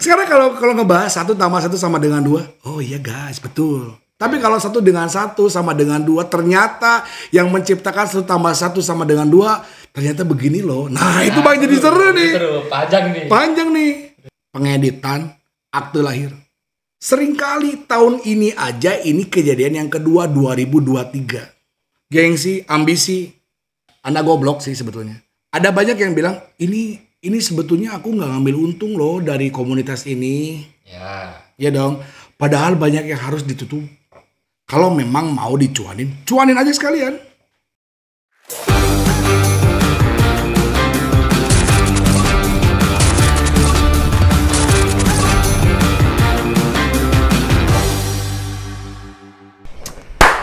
Sekarang kalau ngebahas 1 tambah 1 sama dengan 2, oh iya guys, betul. Tapi kalau 1 dengan 1 sama dengan 2, ternyata yang menciptakan 1 tambah 1 sama dengan 2, ternyata begini loh. Nah itu Bang jadi seru nih. Seru, Panjang nih. Pengeditan akte lahir. Seringkali tahun ini aja ini kejadian yang kedua 2023. Gengsi, ambisi, Anda goblok sih sebetulnya. Ada banyak yang bilang, ini sebetulnya aku nggak ngambil untung loh dari komunitas ini. Ya dong. Padahal banyak yang harus ditutup. Kalau memang mau cuanin aja sekalian.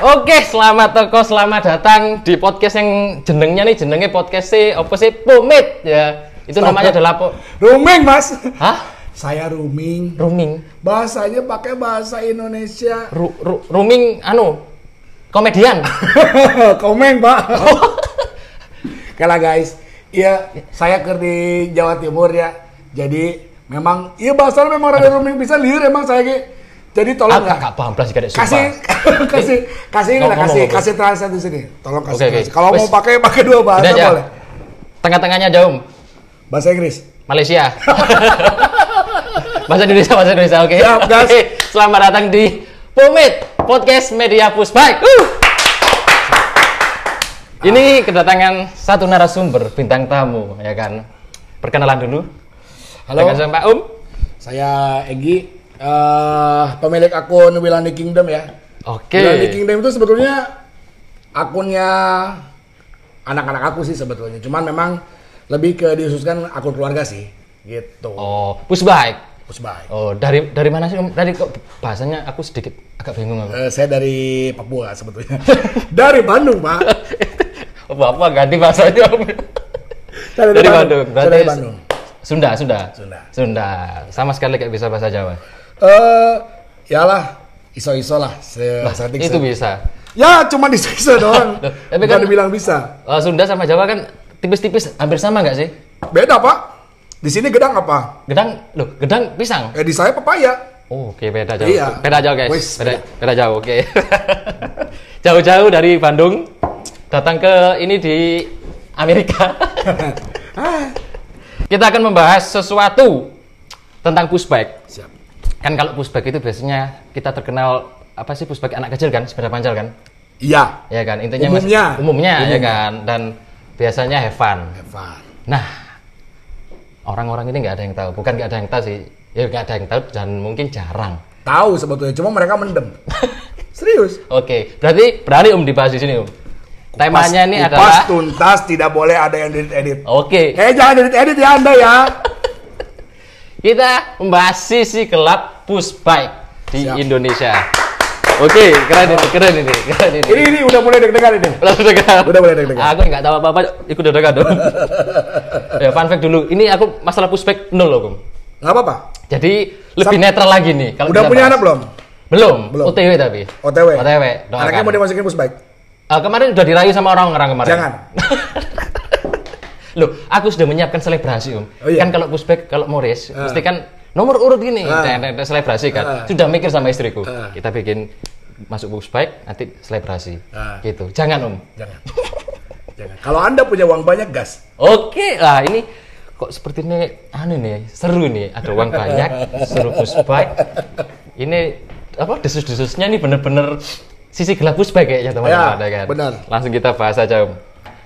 Oke, selamat datang di podcast yang jenengnya podcast apa sih? Pomade ya. Itu namanya adalah Rooming, Mas. Hah? Saya rooming. Bahasanya pakai bahasa Indonesia. Rooming komedian. Komeng, Pak. Kalah guys. Iya, saya kerja di Jawa Timur ya. Jadi memang iya bahasanya memang rada rooming bisa liur emang saya jadi tolong enggak paham plastik ada kasih translate di sini. Tolong kasih. Okay. Kalau mau pakai 2 bahasa boleh. Tengah-tengahnya jauh. Bahasa Inggris. Malaysia. Bahasa Indonesia, oke. Okay. Selamat datang di Pomade Podcast Media Pushbike. Ini kedatangan satu narasumber bintang tamu, ya kan. Perkenalan dulu. Halo. Dengan Pak Saya Egi. Pemilik akun Wilani Kingdom ya. Oke. Wilani Kingdom itu sebetulnya akunnya anak-anak aku sih sebetulnya. Cuman memang lebih ke dikhususkan akun keluarga sih, gitu. Oh, Pushbike. Oh, dari mana sih? Dari kok bahasanya aku sedikit agak bingung aku. Saya dari Papua sebetulnya. Dari Bandung, Pak. Apa ganti bahasanya? Dari Bandung. Berarti dari Bandung. Sunda. Sama sekali kayak bisa bahasa Jawa. Yalah, iso-iso lah. Itu bisa. Ya, cuma iso doang. Tapi kan dibilang bisa. Sunda sama Jawa kan tipis-tipis hampir sama nggak sih? Beda, Pak. Di sini gedang apa? Gedang pisang. Di saya pepaya. Oh, oke, beda jauh. Iya. Beda jauh, guys. Wis, beda jauh, oke. Jauh-jauh dari Bandung datang ke ini di Amerika. Kita akan membahas sesuatu tentang pushbike. Siap. Kan kalau pushbike itu biasanya kita terkenal apa sih pushbike anak kecil kan, sepeda panjang kan? Iya. Ya kan, intinya umumnya ya kan, dan biasanya have fun. Nah, orang-orang ini nggak ada yang tahu, bukan nggak ada yang tahu sih, ya nggak ada yang tahu dan mungkin jarang. Tahu sebetulnya, cuma mereka mendem. Serius? Oke, berarti berani dibahas di sini Temanya ini adalah tuntas, tidak boleh ada yang edit. Oke. Jangan edit ya Anda ya. Kita membahas sisi gelap pushbike di Indonesia. Oke, keren ini. Ini udah mulai deg-degan ini. Udah mulai deg-degan. Aku nggak tahu apa-apa, ikut deg-degan dong. Ya, fun fact dulu. Ini aku masalah pushbike 0 loh, Kum. Nggak apa-apa. Jadi lebih netral lagi nih. Kalau udah punya anak belum? Belum. OTW tapi. OTW. Doakan. Anaknya mau dimasukin pushbike? Kemarin udah dirayu sama orang kemarin. Jangan. Loh, aku sudah menyiapkan selebrasi, Om. Oh, iya? Kan kalau pushbike, kalau mau race, mesti kan nomor urut gini, selebrasi kan. Sudah mikir sama istriku. Kita bikin masuk pushbike, nanti selebrasi. Gitu. Jangan, Om. Jangan. Kalau Anda punya uang banyak, gas. Oke, lah ini kok seperti ini nih, seru nih. Ada uang banyak, seru pushbike. Ini apa desus-desusnya nih bener-bener sisi gelap pushbike kayaknya teman-teman, ya kan. Benar. Langsung kita bahas aja, Om.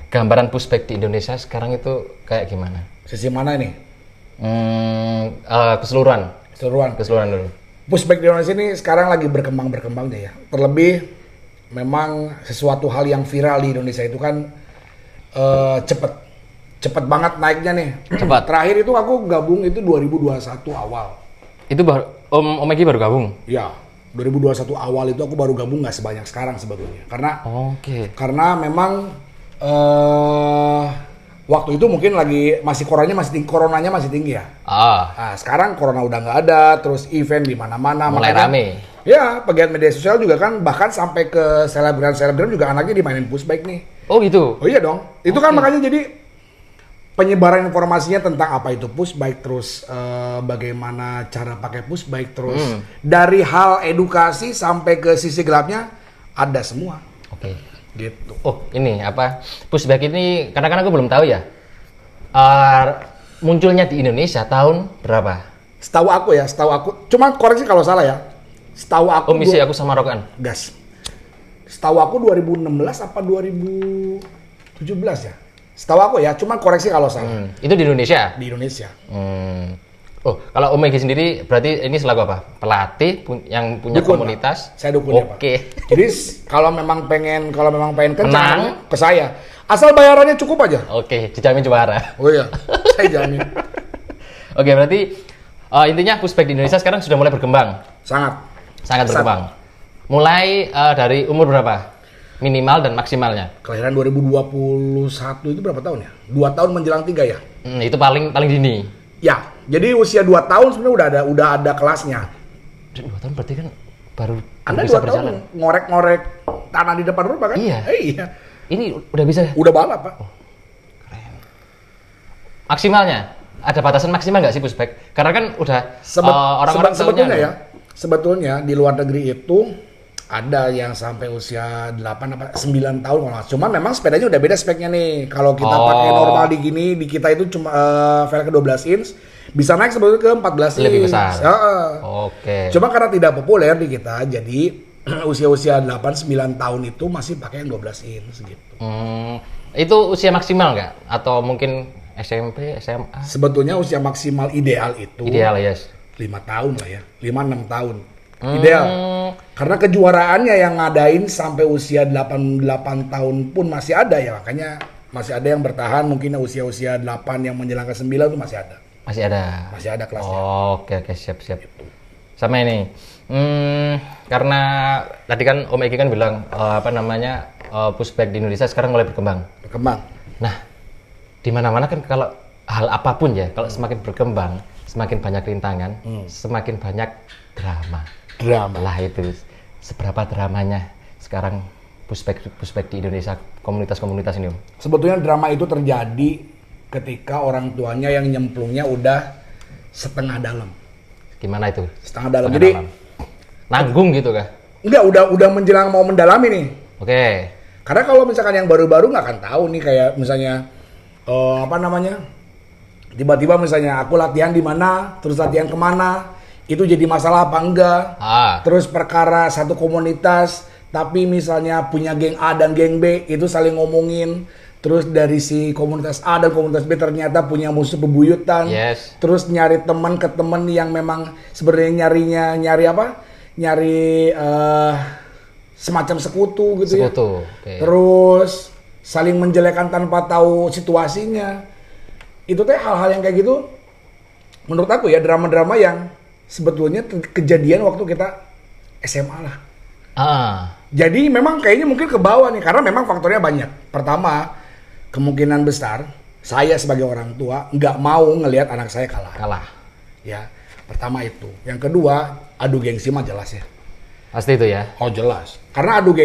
Gambaran pushbike di Indonesia sekarang itu kayak gimana? Sisi mana ini? Keseluruhan dulu. Pushbike di Indonesia ini sekarang lagi berkembang-berkembangnya ya. Terlebih memang sesuatu hal yang viral di Indonesia itu kan cepet banget naiknya nih. Cepat. Terakhir itu aku gabung itu 2021 awal. Itu Om Egi baru gabung? Iya. 2021 awal itu aku baru gabung, nggak sebanyak sekarang sebetulnya. Karena memang waktu itu mungkin coronanya masih tinggi ya. Nah, sekarang corona udah nggak ada, terus event di mana-mana mulai rame. Ya, pegiat media sosial juga kan, bahkan sampai ke selebgram juga anaknya dimainin pushbike nih. Oh gitu. Oh iya dong. Itu kan makanya jadi penyebaran informasinya tentang apa itu push bike, terus bagaimana cara pakai push bike, terus dari hal edukasi sampai ke sisi gelapnya ada semua. Oke. Gitu. Oh, ini apa? Push bike ini kadang-kadang aku belum tahu ya. Munculnya di Indonesia tahun berapa? Setahu aku, cuma koreksi kalau salah ya. Setahu aku. Misi aku sama Rokan. Gas. Setahu aku 2016 apa 2017 ya. Setahu aku ya, cuma koreksi kalau salah. Itu di Indonesia? Di Indonesia. Oh, kalau Om Egy sendiri berarti ini selaku apa? Pelatih yang punya Dukun, komunitas? Pak. Saya dukun ya, Pak. Oke. Jadi kalau memang pengen kencang ke saya. Asal bayarannya cukup aja. Oke, dijamin juara. Oh iya, saya jamin. Oke, berarti intinya pushback di Indonesia sekarang sudah mulai berkembang. Sangat berkembang. Mulai dari umur berapa? Minimal dan maksimalnya. Kelahiran 2021 itu berapa tahun ya? 2 tahun menjelang 3 ya? Itu paling dini. Ya, jadi usia 2 tahun sebenarnya udah ada kelasnya. 2 tahun berarti kan baru Anda bisa 2 berjalan. tahun ngorek-ngorek tanah di depan rumah kan? Iya. Iya. Ini udah bisa ya? Udah balap, Pak. Keren. Maksimalnya? Ada batasan maksimal nggak sih pushback? Karena kan udah orang-orang sebetulnya di luar negeri itu ada yang sampai usia 8 apa 9 tahun kalau nggak. Cuma memang sepedanya udah beda speknya nih. Kalau kita pakai normal di kita itu cuma velg ke 12 inch, bisa naik sebetulnya ke 14 inch. Lebih besar. Oke. Cuma karena tidak populer di kita, jadi usia-usia 8 9 tahun itu masih pakai yang 12 inch gitu. Itu usia maksimal nggak? Atau mungkin SMP, SMA? Sebetulnya usia maksimal ideal itu Ideal, yes. 5 tahun lah ya. 5-6 tahun. Ideal. Karena kejuaraannya yang ngadain sampai usia 8 tahun pun masih ada ya. Makanya masih ada yang bertahan mungkin usia-usia 8 yang menjelang ke 9 itu masih ada. Masih ada kelasnya. Oke, siap. Sama ini. Karena tadi kan Om Egy kan bilang pushback di Indonesia sekarang mulai berkembang. Nah, di mana-mana kan kalau hal apapun ya, kalau semakin berkembang, semakin banyak rintangan, semakin banyak drama. Lah itu seberapa dramanya sekarang pushback di Indonesia, komunitas-komunitas ini, Om? Sebetulnya drama itu terjadi ketika orang tuanya yang nyemplungnya udah setengah dalam. Gimana itu? Setengah dalam. Jadi nanggung gitu kah? Enggak, udah menjelang mau mendalami nih. Oke. Karena kalau misalkan yang baru-baru nggak akan tahu nih, kayak misalnya tiba-tiba misalnya aku latihan di mana, terus latihan kemana, itu jadi masalah apa enggak? Terus perkara satu komunitas, tapi misalnya punya geng A dan geng B, itu saling ngomongin. Terus dari si komunitas A dan komunitas B ternyata punya musuh bebuyutan. Yes. Terus nyari teman ke teman yang memang sebenarnya nyari semacam sekutu gitu ya. Okay. Terus saling menjelekan tanpa tahu situasinya. Itu teh hal-hal yang kayak gitu. Menurut aku ya drama-drama yang sebetulnya kejadian waktu kita SMA lah. Jadi memang kayaknya mungkin ke bawah nih, karena memang faktornya banyak. Pertama, kemungkinan besar saya sebagai orang tua nggak mau ngelihat anak saya kalah. Ya, pertama itu. Yang kedua, adu gengsi mah jelas ya. Pasti itu ya? Oh jelas. Karena adu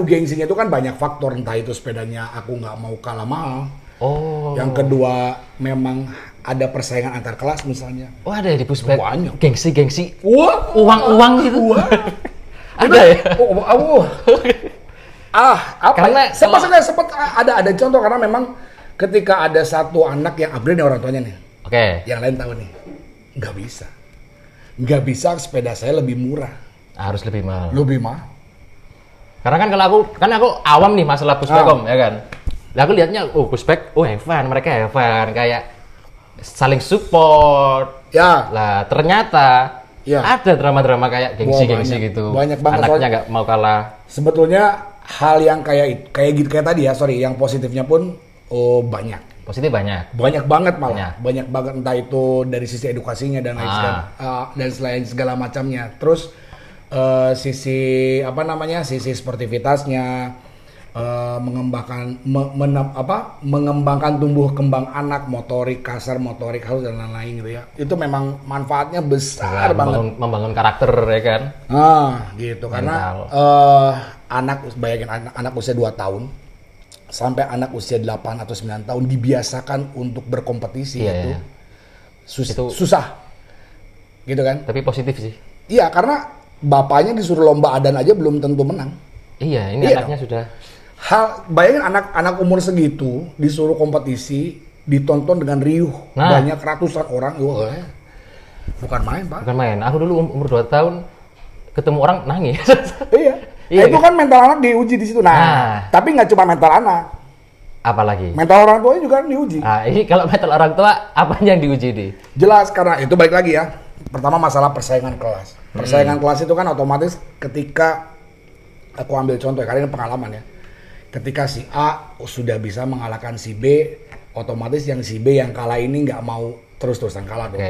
gengsinya itu kan banyak faktor. Entah itu sepedanya aku nggak mau kalah mahal. Yang kedua, memang ada persaingan antar kelas misalnya. Ada ya di pushback? Banyak. Gengsi. Wah, uang gitu. Wah. Ada ya? Apa? Karena sempat ada contoh, karena memang ketika ada satu anak yang upgrade nih orang tuanya nih. Oke. Yang lain tahu nih, nggak bisa sepeda saya lebih murah. Harus lebih mahal. Karena kan kalau aku awam nih masalah pushback, Om, ya kan. Lah aku lihatnya, pushback, mereka have fun, kayak saling support. Ya. Lah ternyata ada drama-drama kayak gengsi gitu. Banyak banget. Anaknya nggak mau kalah. Sebetulnya hal yang kayak tadi ya, yang positifnya pun banyak. Positif banyak. Banyak banget malah. Banyak banget, entah itu dari sisi edukasinya dan lain segala macamnya. Terus sisi sportivitasnya, mengembangkan tumbuh kembang anak, motorik kasar, motorik halus dan lain-lain gitu ya. Itu memang manfaatnya besar banget. Membangun karakter ya kan. Gitu. Mental. Karena bayangin anak usia 2 tahun sampai anak usia 8 atau 9 tahun dibiasakan untuk berkompetisi itu susah. Gitu kan? Tapi positif sih. Iya, karena bapaknya disuruh lomba adan aja belum tentu menang. Iya, ini anaknya sudah. Bayangin anak umur segitu disuruh kompetisi, ditonton dengan riuh, banyak ratusan orang. Bukan main, Pak. Bukan main. Aku dulu umur 2 tahun ketemu orang nangis. Iya. Itu kan mental anak diuji di situ. Tapi nggak cuma mental anak. Apalagi? Mental orang tuanya juga diuji. Ini kalau mental orang tua, apa yang diuji di? Jelas, karena itu balik lagi ya. Pertama masalah persaingan kelas. Persaingan kelas itu kan otomatis ketika, aku ambil contoh ya, karena ini pengalaman ya. Ketika si A sudah bisa mengalahkan si B, otomatis yang si B yang kalah ini nggak mau terus-terusan kalah dong.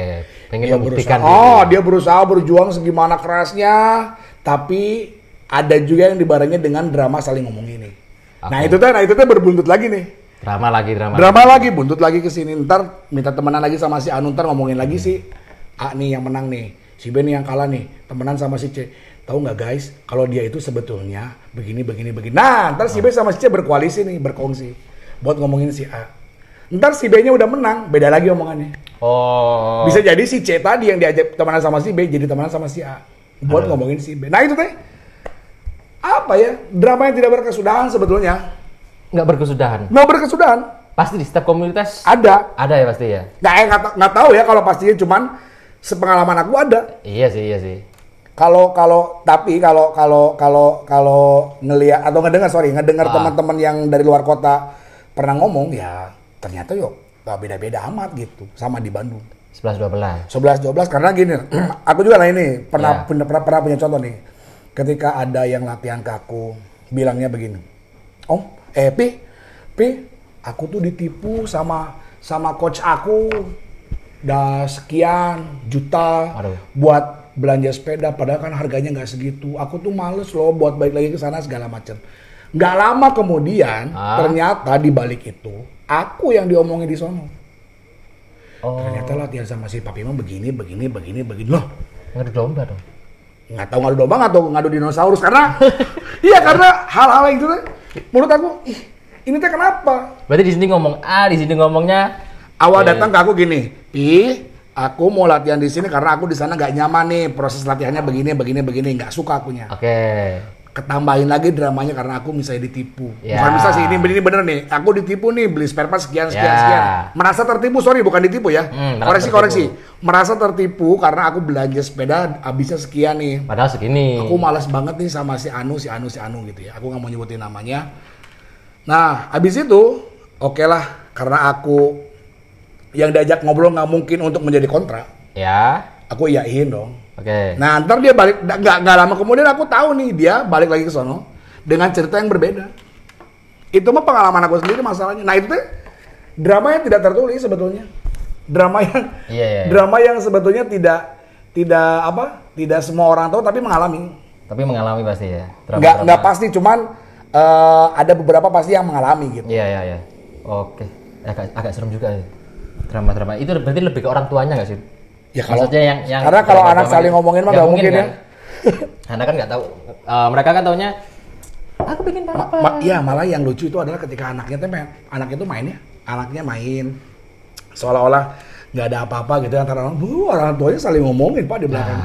Pengen membuktikan. Dia berusaha berjuang segimana kerasnya, tapi ada juga yang dibarengi dengan drama saling ngomong ini. Nah itu tuh berbuntut lagi nih. Drama lagi, buntut lagi ke sini. Ntar minta temenan lagi sama si Anu, ntar ngomongin lagi si A nih yang menang nih, si B nih yang kalah nih, temenan sama si C. Tahu nggak guys, kalau dia itu sebetulnya begini. Nah, ntar si B sama si C berkoalisi nih, berkongsi buat ngomongin si A. Ntar si B-nya udah menang, beda lagi omongannya. Bisa jadi si C tadi yang diajak temenan sama si B jadi temenan sama si A buat ngomongin si B. Nah itu teh apa ya, drama yang tidak berkesudahan sebetulnya. Nggak berkesudahan. Pasti di setiap komunitas ada ya pasti ya. Nggak tahu ya kalau pastinya, cuman sepengalaman aku ada. Iya sih. Kalau ngelihat atau ngedengar teman-teman yang dari luar kota pernah ngomong, ya ternyata gak beda-beda amat gitu sama di Bandung. 11-12 karena gini, aku juga ini pernah punya contoh nih. Ketika ada yang latihan ke aku, bilangnya begini, Pi, aku tuh ditipu sama coach aku, udah sekian juta buat belanja sepeda, padahal kan harganya nggak segitu. Aku tuh males loh buat balik lagi ke sana segala macam. Nggak lama kemudian, ternyata di balik itu, aku yang diomongin di sono. Ternyata latihan sama si Papi mah begini loh. Ngadu domba dong. Nggak tahu ngadu domba atau ngadu dinosaurus, karena iya, karena hal-hal yang itu menurut aku ini teh kenapa? Berarti di sini ngomong A, di sini ngomongnya awal datang ke aku gini, aku mau latihan di sini karena aku di sana nggak nyaman nih, proses latihannya begini, nggak suka akunya. Ketambahin lagi dramanya karena aku misalnya ditipu. Bukan bisa sih, ini bener nih, aku ditipu nih, beli spare part sekian. Merasa tertipu, bukan ditipu ya. Koreksi. Merasa tertipu karena aku belanja sepeda habisnya sekian nih. Padahal segini. Aku malas banget nih sama si Anu gitu ya. Aku nggak mau nyebutin namanya. Nah, habis itu, oke lah, karena aku yang diajak ngobrol nggak mungkin untuk menjadi kontra. Aku iyain dong. Nah, ntar dia balik, nggak lama kemudian aku tahu nih dia balik lagi ke sono dengan cerita yang berbeda. Itu mah pengalaman aku sendiri masalahnya. Nah itu tuh drama yang tidak tertulis sebetulnya, drama yang sebetulnya tidak semua orang tahu tapi mengalami. Tapi mengalami pasti ya. Nggak pasti, cuman ada beberapa pasti yang mengalami gitu. Iya. Oke, agak serem juga ya. Drama-drama itu berarti lebih ke orang tuanya nggak sih? Ya kalau yang karena kalau anak saling ngomongin mah nggak mungkin ya. Anak kan nggak tahu, mereka kan taunya aku bikin apa. Iya, malah yang lucu itu adalah ketika anaknya main seolah-olah nggak ada apa-apa gitu antara orang tuanya saling ngomongin Pak di belakang.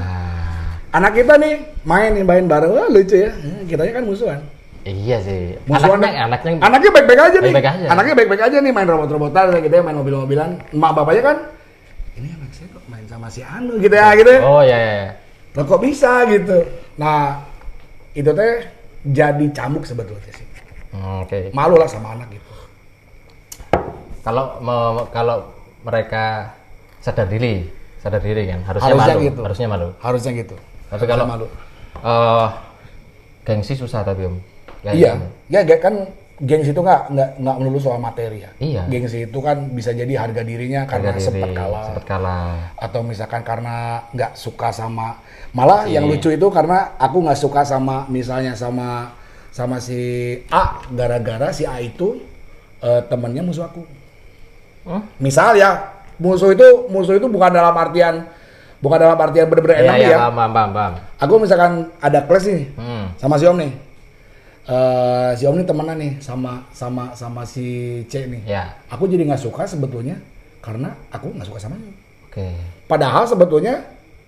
Anak kita nih main bareng, lucu ya. Kitanya kan musuhan. Iya sih. Anaknya baik-baik aja nih. Anaknya baik-baik aja nih, main robot-robotan gitu ya, main mobil-mobilan. Emak bapaknya kan, ini anak saya kok main sama si Anu gitu ya. Oh iya. Loh kok bisa gitu. Nah, itu teh jadi cambuk sebetulnya sih. Malu lah sama anak gitu. Kalau mereka sadar diri kan, harusnya malu. Harusnya gitu. Tapi kalau malu. Gengsi susah tapi Om. Iya, kan gengsi itu nggak melulu soal materi ya. Iya. Gengsi itu kan bisa jadi harga dirinya karena sempat kalah. Atau misalkan karena nggak suka sama, malah yang lucu itu karena aku nggak suka sama misalnya sama si A, gara-gara si A itu temennya musuh aku. Misal ya, musuh itu bukan dalam artian bener-bener enak ya. Paham. Aku misalkan ada kelas nih sama si Om nih. si Om ini temenan nih sama si C nih. Ya. Aku jadi nggak suka sebetulnya karena aku nggak suka sama dia. Oke. Padahal sebetulnya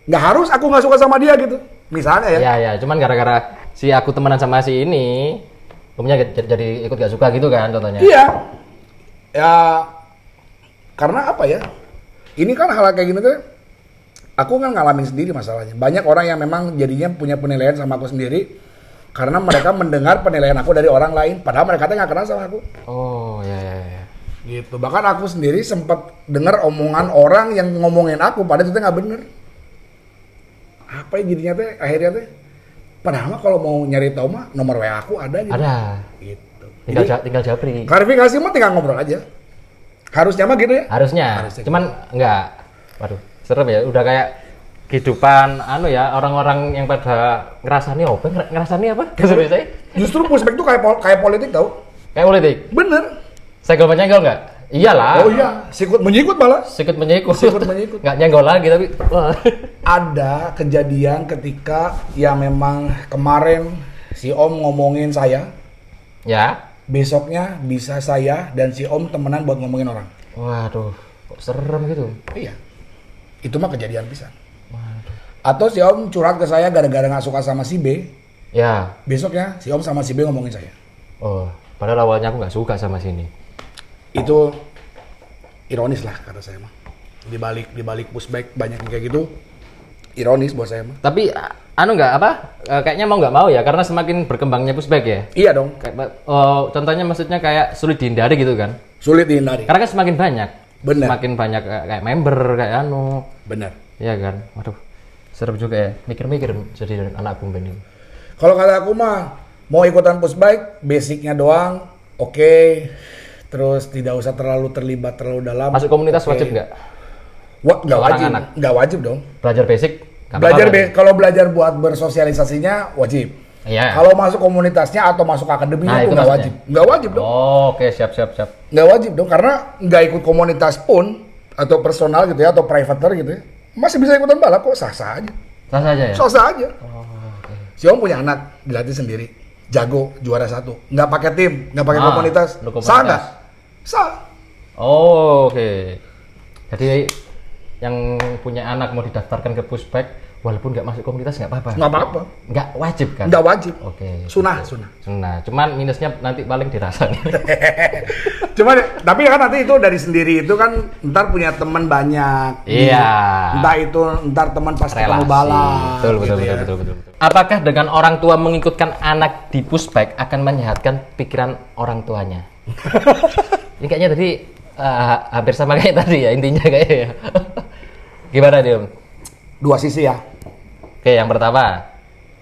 nggak harus aku nggak suka sama dia gitu. Misalnya ya. Ya, cuman gara-gara si aku temenan sama si ini, Omnya jadi ikut gak suka gitu kan contohnya. Iya. Ya karena apa ya? Ini kan hal kayak gini tuh aku kan ngalamin sendiri masalahnya. Banyak orang yang memang jadinya punya penilaian sama aku sendiri karena mereka mendengar penilaian aku dari orang lain padahal mereka tuh nggak kenal sama aku. Oh, ya. Gitu. Bahkan aku sendiri sempat dengar omongan orang yang ngomongin aku padahal itu nggak bener. Apa ya jadinya teh akhirnya teh padahal mah kalau mau nyari tahu mah nomor WA aku ada gitu. Ada. Gitu. Tinggal japri. Klarifikasi mah tinggal ngobrol aja. Harusnya mah gitu ya? Harusnya. Cuman enggak. Waduh, serem ya. Udah kayak kehidupan orang-orang yang pada ngerasani apa? Kesulitan saya. Justru pushback tuh kayak politik tau? Kayak politik. Bener. Senggol menyenggol enggak? Iyalah. Oh iya, sikut menyikut malah. Sikut menyikut. Nggak nyenggol lagi tapi wah. Ada kejadian ketika ya memang kemarin si Om ngomongin saya. Ya. Besoknya bisa saya dan si Om temenan buat ngomongin orang. Waduh, kok serem gitu? Iya. Itu mah kejadian bisa. Waduh. Atau si Om curhat ke saya gara-gara nggak suka sama si B. Ya. Besoknya si Om sama si B ngomongin saya. Oh, padahal awalnya aku nggak suka sama sini. Itu ironis lah kata saya mah. Di balik pushback banyak yang kayak gitu. Ironis buat saya mah. Tapi kayaknya mau nggak mau ya karena semakin berkembangnya pushback ya. Iya dong. Contohnya maksudnya kayak sulit dihindari gitu kan? Sulit dihindari. Karena kan semakin banyak. Bener. Semakin banyak kayak member kayak Bener. Iya kan? Waduh. Serem juga ya. Mikir-mikir jadi anak bumben ini. Kalau kata aku mah mau ikutan pushback, basicnya doang, oke. Terus tidak usah terlalu terlibat terlalu dalam. Masuk komunitas wajib nggak? Nggak wajib. Anak. Nggak wajib dong. Belajar basic? Kalau belajar buat bersosialisasinya wajib. Iya. Kalau masuk komunitasnya atau masuk akademinya itu nggak wajib. Nggak wajib dong. Oh, oke, siap. Nggak wajib dong karena nggak ikut komunitas pun atau personal gitu ya atau privater gitu ya masih bisa ikutan balap kok sah-sah aja. Sah aja ya? Sah aja. Oh, oke. Si Om punya anak dilatih sendiri, jago juara 1, nggak pakai tim, nggak pakai komunitas, sah nggak? Sah. Oh, oke. Jadi yang punya anak mau didaftarkan ke pushback walaupun nggak masuk komunitas nggak apa-apa. Nggak apa-apa. Nggak wajib kan? Nggak wajib. Oke. Sunah. Cuman minusnya nanti paling dirasa nih. Tapi kan nanti itu dari sendiri itu kan ntar punya teman banyak. Iya. Entah itu ntar teman pas ketemu balap. Betul. Apakah dengan orang tua mengikutkan anak di pushback akan menyehatkan pikiran orang tuanya? Ini kayaknya tadi hampir sama kayak tadi ya intinya kayaknya. Gimana dia? Dua sisi ya. Oke, yang pertama.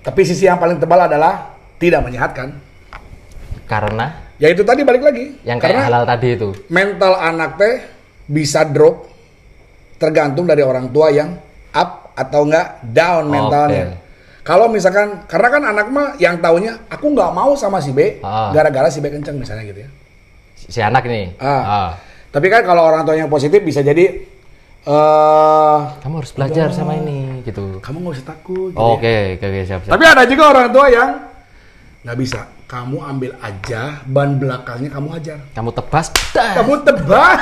Tapi sisi yang paling tebal adalah tidak menyehatkan. Karena? Ya itu tadi balik lagi. Yang kayak halal tadi itu. Mental anak teh bisa drop tergantung dari orang tua yang up atau enggak down mentalnya. Kalau misalkan, karena kan anak mah yang taunya aku nggak mau sama si B, gara-gara si B kenceng misalnya gitu ya. Si anak nih. Tapi kan kalau orang tua yang positif bisa jadi kamu harus belajar sama ini gitu. Kamu nggak usah takut. Gitu Oke, siap. Tapi ada juga orang tua yang nggak bisa. Kamu ambil aja ban belakangnya kamu ajar. Kamu tebas. Kamu tebas.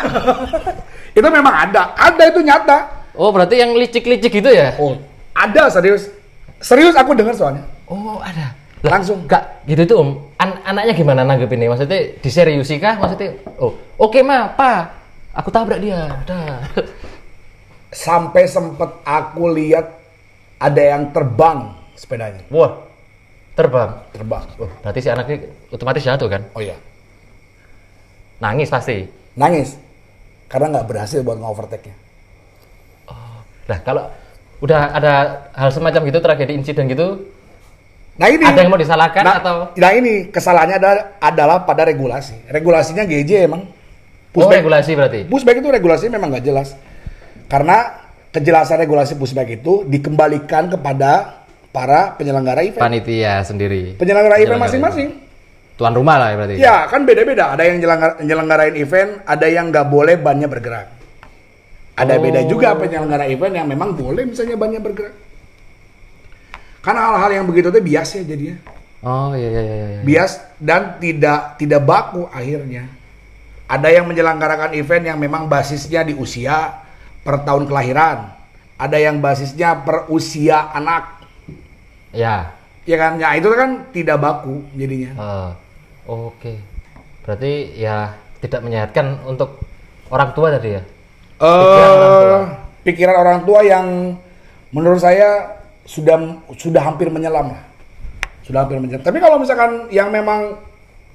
Itu memang ada. Ada itu nyata. Oh, berarti yang licik-licik gitu ya? Oh, ada serius. Serius aku dengar soalnya. Oh, ada. Langsung. Gak gitu tuh Om. Anaknya gimana nanggepin ini? Maksudnya diseriusi kah? Maksudnya, oke ma, pa. Aku tabrak dia. Dah. Sampai sempet aku lihat ada yang terbang sepedanya. Wah, terbang. Berarti si anaknya otomatis jatuh kan? Oh iya. Nangis pasti. Nangis. Karena nggak berhasil buat nge-overtake-nya. Oh. Nah kalau udah ada hal semacam gitu, tragedi insiden gitu, nah ini ada yang mau disalahkan atau? Nah ini kesalahannya adalah pada regulasi. Regulasinya GJ emang. Regulasi berarti? Pushback itu regulasinya memang nggak jelas. Karena kejelasan regulasi pushback itu dikembalikan kepada para penyelenggara event. Panitia sendiri. Penyelenggara event masing-masing. Tuan rumah lah ya berarti. Ya kan beda-beda. Ada yang nyelenggarain event, ada yang nggak boleh bannya bergerak. Ada beda juga penyelenggara event yang memang boleh misalnya bannya bergerak. Karena hal-hal yang begitu tuh biasa jadinya. Oh iya iya iya. Iya. Bias dan tidak baku akhirnya. Ada yang menyelenggarakan event yang memang basisnya di usia per tahun kelahiran. Ada yang basisnya per usia anak. Ya. Ya kan? Ya itu kan tidak baku jadinya. Oke. Berarti ya tidak menyehatkan untuk orang tua tadi ya? Pikiran orang tua yang menurut saya sudah hampir menyelam lah. Sudah hampir menyelam. Tapi kalau misalkan yang memang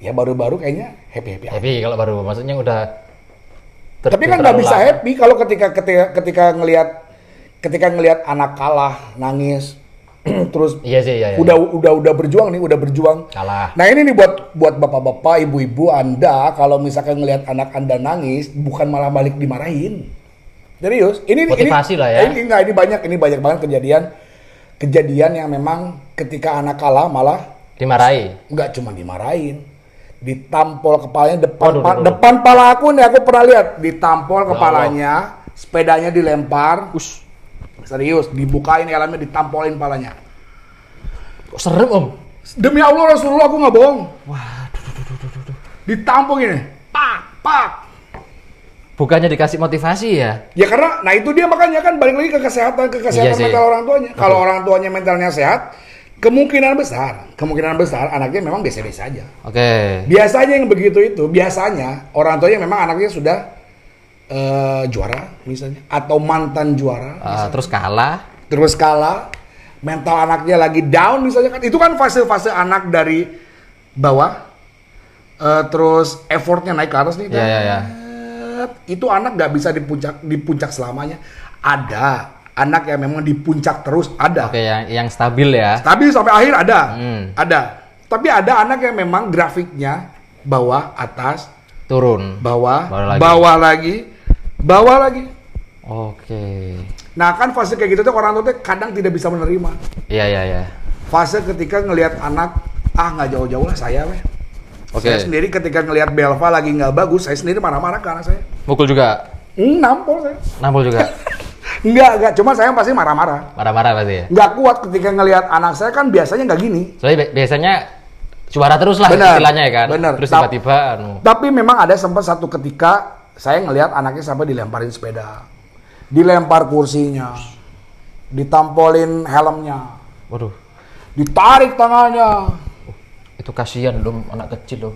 ya baru-baru kayaknya happy. Happy kalau baru, maksudnya udah. Tapi kan nggak bisa happy kalau ketika ngelihat anak kalah, nangis, terus iya sih, iya. udah berjuang kalah. Nah ini nih buat bapak-bapak, ibu-ibu Anda, kalau misalkan ngelihat anak Anda nangis, bukan malah balik dimarahin. Serius, ini motivasi lah ya. Ini banyak banget kejadian yang memang ketika anak kalah malah dimarahi. Nggak cuma dimarahin, ditampol kepalanya depan pala aku nih, aku pernah lihat ditampol kepalanya, sepedanya dilempar. Serius, dibukain helmnya, ditampolin palanya. Kok serem om? Demi Allah Rasulullah, aku nggak bohong. Waduh. Ditampol gini, pak. Bukannya dikasih motivasi ya? Ya karena, nah itu dia makanya kan balik lagi ke kesehatan Iya mental orang tuanya. Kalau orang tuanya mentalnya sehat, kemungkinan besar anaknya memang biasa-biasa aja. Oke. Biasanya yang begitu itu, biasanya orang tuanya memang anaknya sudah juara misalnya, atau mantan juara. Terus kalah, mental anaknya lagi down misalnya kan. Itu kan fase-fase anak dari bawah, terus effortnya naik ke atas nih. Iya. Itu anak nggak bisa di puncak selamanya. Ada anak yang memang di puncak terus, ada. Oke, yang stabil ya. Stabil sampai akhir ada. Ada. Tapi ada anak yang memang grafiknya bawah atas, turun, bawah lagi. Oke. Nah kan fase kayak gitu tuh orang tua tuh kadang tidak bisa menerima. Iya. Fase ketika ngelihat anak, nggak jauh-jauh lah saya weh. Oke. Saya sendiri ketika ngelihat Belva lagi nggak bagus, saya sendiri marah-marah ke anak saya. Mukul juga? Nampol saya. Nampol juga? Enggak. Cuma saya pasti marah-marah. Marah-marah pasti ya? Nggak kuat ketika ngelihat anak saya, kan biasanya nggak gini. Soalnya biasanya juara terus lah istilahnya ya kan? Bener. Terus tiba-tiba Tapi memang ada sempat satu ketika saya ngelihat anaknya sampai dilemparin sepeda, dilempar kursinya, ditampolin helmnya. Waduh. Ditarik tangannya. Itu kasihan dong, anak kecil loh.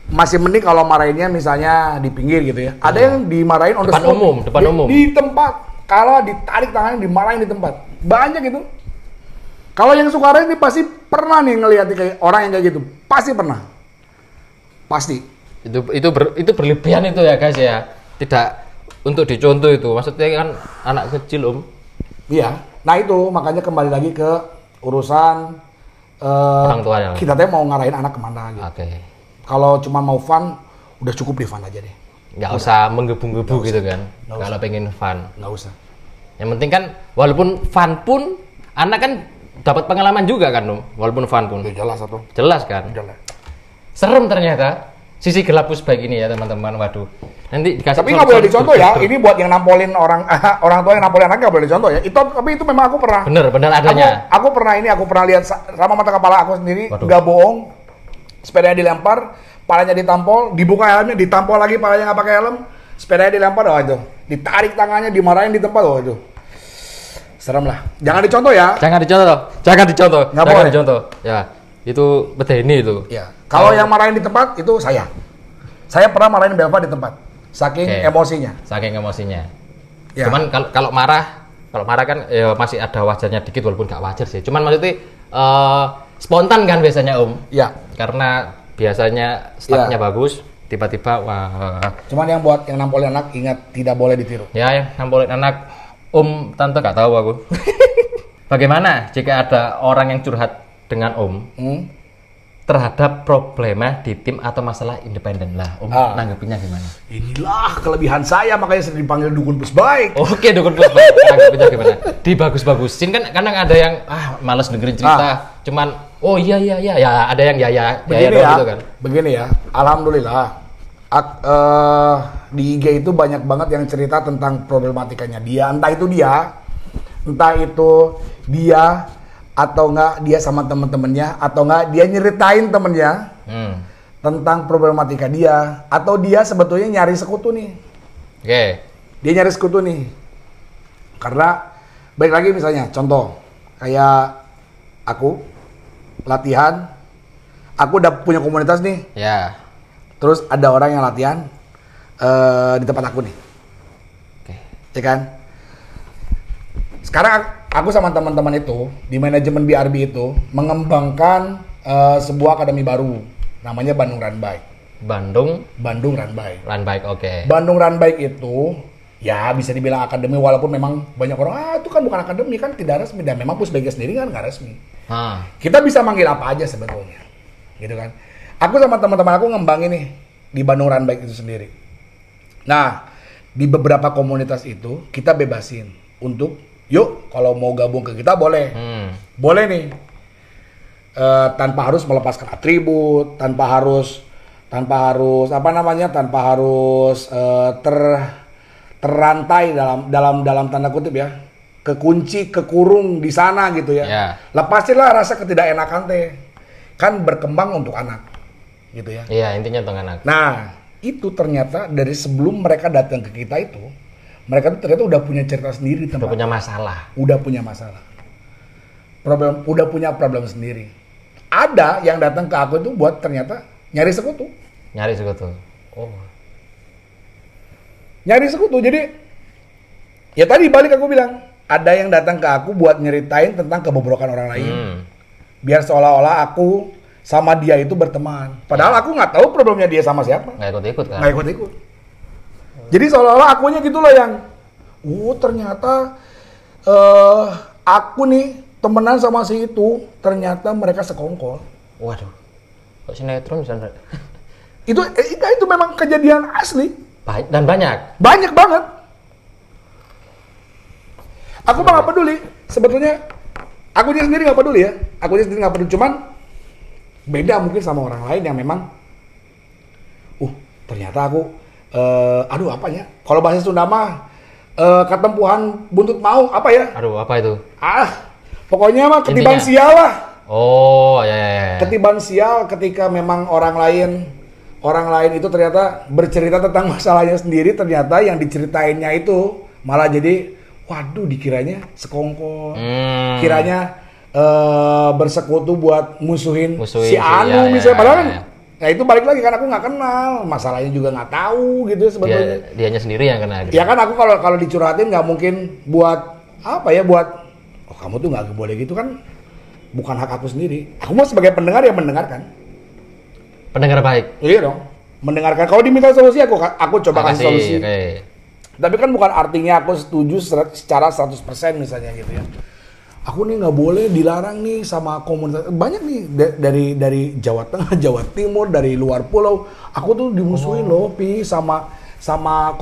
Masih mending kalau marahinnya misalnya di pinggir gitu ya. Ada yang dimarahin on the spot. Depan umum. Di tempat. Kalau ditarik tangannya, dimarahin di tempat. Banyak gitu. Kalau yang Sukarez ini pasti pernah nih ngelihat kayak orang yang kayak gitu. Pasti pernah. Pasti. Itu berlebihan itu ya guys ya. Tidak untuk dicontoh itu. Maksudnya kan anak kecil om. Iya. Nah itu makanya kembali lagi ke urusan orang tua ya. Kita teh mau ngarahin anak kemana gitu. Oke. Kalau cuma mau fun, udah cukup di fun aja deh. Nggak usah menggebu-gebu gitu kan. Kalau pengen fun. Nggak usah. Yang penting kan walaupun fun pun anak kan dapat pengalaman juga kan om. Walaupun fun pun. Jelas atau? Jelas kan. Jelas. Serem ternyata. Sisi gelap Pushbike ini ya teman-teman. Waduh. Nanti dikasih. Tapi nggak boleh dicontoh ya. Ini buat yang nampolin orang tua yang nampolin anaknya nggak boleh dicontoh ya. Tapi itu memang aku pernah. Bener adanya. Aku pernah lihat sama mata kepala aku sendiri. Nggak bohong. Sepedanya dilempar, palanya ditampol, dibuka helmnya, ditampol lagi, palanya nggak pakai helm, sepedanya dilempar, itu. Ditarik tangannya, dimarahin di tempat, itu. Serem lah. Jangan dicontoh ya. Jangan dicontoh. Nggak boleh. Dicontoh. Ya. Itu ini itu. Ya. Kalau yang marahin di tempat itu saya. Saya pernah marahin Belva di tempat. Saking emosinya. Ya. Cuman kalau marah kan ya masih ada wajarnya dikit walaupun nggak wajar sih. Cuman maksudnya spontan kan biasanya om. Ya. Karena biasanya startnya bagus, tiba-tiba wah. Cuman yang nampolin anak ingat tidak boleh ditiru. Ya yang nampolin anak om tante nggak tahu aku. Bagaimana jika ada orang yang curhat dengan om terhadap problema di tim atau masalah independen lah, om nanggepinnya gimana? Inilah kelebihan saya, makanya sering dipanggil dukun Pushbike. Oke, dukun Pushbike. Nanggepinnya gimana? Dibagus-bagusin kan, kadang ada yang malas dengerin cerita, cuman oh iya ya, ada yang ya gitu kan. Begini ya, alhamdulillah di IG itu banyak banget yang cerita tentang problematikanya dia, entah itu dia atau enggak dia sama temen-temennya, atau enggak dia nyeritain temennya tentang problematika dia, atau dia sebetulnya nyari sekutu nih. Oke. Dia nyari sekutu nih. Karena baik lagi misalnya contoh kayak aku latihan, aku udah punya komunitas nih. Ya. Terus ada orang yang latihan di tempat aku nih. Oke. Ya kan? Sekarang aku sama teman-teman itu di manajemen BRB itu mengembangkan sebuah akademi baru, namanya Bandung Run Bike. Bandung Run Bike. Run Bike, oke. Bandung Run Bike itu ya bisa dibilang akademi, walaupun memang banyak orang itu kan bukan akademi, kan tidak resmi, dan memang Pushbike sendiri kan nggak resmi. Kita bisa manggil apa aja sebetulnya, gitu kan. Aku sama teman-teman aku ngembangin nih di Bandung Run Bike itu sendiri. Nah, di beberapa komunitas itu kita bebasin untuk yuk kalau mau gabung ke kita boleh. Boleh nih. Tanpa harus melepaskan atribut, tanpa harus terrantai dalam tanda kutip ya. Kekunci, kekurung di sana gitu ya. Yeah. Lepasilah rasa ketidakenakan teh. Kan berkembang untuk anak. Gitu ya. Iya, intinya untuk anak. Nah, itu ternyata dari sebelum mereka datang ke kita itu, mereka tuh ternyata udah punya cerita sendiri tentang Udah punya masalah. Udah punya problem sendiri. Ada yang datang ke aku itu buat ternyata nyari sekutu. Oh. Nyari sekutu. Jadi ya tadi balik aku bilang, ada yang datang ke aku buat nyeritain tentang kebobrokan orang lain. Biar seolah-olah aku sama dia itu berteman. Padahal aku nggak tahu problemnya dia sama siapa. Nggak ikut-ikut kan? Nggak ikut-ikut. Jadi seolah-olah akunya gitu loh yang, ternyata aku nih temenan sama si itu, ternyata mereka sekongkol. Waduh, kok sinetron bisa? Itu memang kejadian asli. Dan banyak. Banyak banget. Aku mah nggak peduli. Sebetulnya, akunya sendiri nggak peduli ya. Cuman beda mungkin sama orang lain yang memang, ternyata aku, apanya? Kalau bahasa Sunda mah, ketempuhan buntut mau, apa ya? Aduh, apa itu? Pokoknya mah ketiban sial lah. Oh, ya. Ketiban sial ketika memang orang lain itu ternyata bercerita tentang masalahnya sendiri, ternyata yang diceritainnya itu malah jadi, waduh, dikiranya sekongkol. Kiranya bersekutu buat musuhin si Anu misalnya, padahal kan ya itu balik lagi kan aku nggak kenal, masalahnya juga nggak tahu gitu sebetulnya. Dianya sendiri yang kena. Gitu. Ya kan aku kalau dicurhatin nggak mungkin buat kamu tuh nggak boleh gitu kan, bukan hak aku sendiri. Aku mau sebagai pendengar ya mendengarkan. Pendengar baik. Iya dong, mendengarkan. Kalau diminta solusi aku coba kasih solusi. Okay. Tapi kan bukan artinya aku setuju secara 100% misalnya gitu ya. Aku nih nggak boleh, dilarang nih sama komunitas. Banyak nih dari Jawa Tengah, Jawa Timur, dari luar pulau. Aku tuh dimusuhin loh, Pi, sama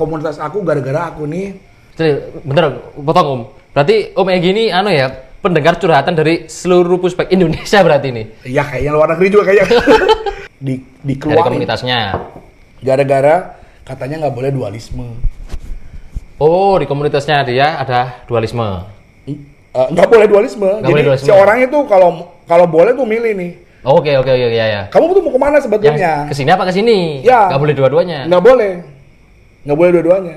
komunitas aku gara-gara aku nih. Jadi, bentar, potong Om. Berarti Om Egy ini pendengar curhatan dari seluruh Pushbike Indonesia berarti ini. Iya, kayaknya luar negeri juga kayaknya. Dikeluarin. Dari komunitasnya. Gara-gara katanya nggak boleh dualisme. Oh, di komunitasnya dia ada dualisme. Nggak boleh dualisme. Jadi si orangnya tuh kalau boleh tuh milih nih. Oke, ya. Kamu tuh mau kemana sebetulnya? Kesini apa kesini? Ya. Nggak boleh dua-duanya. Nggak boleh dua-duanya.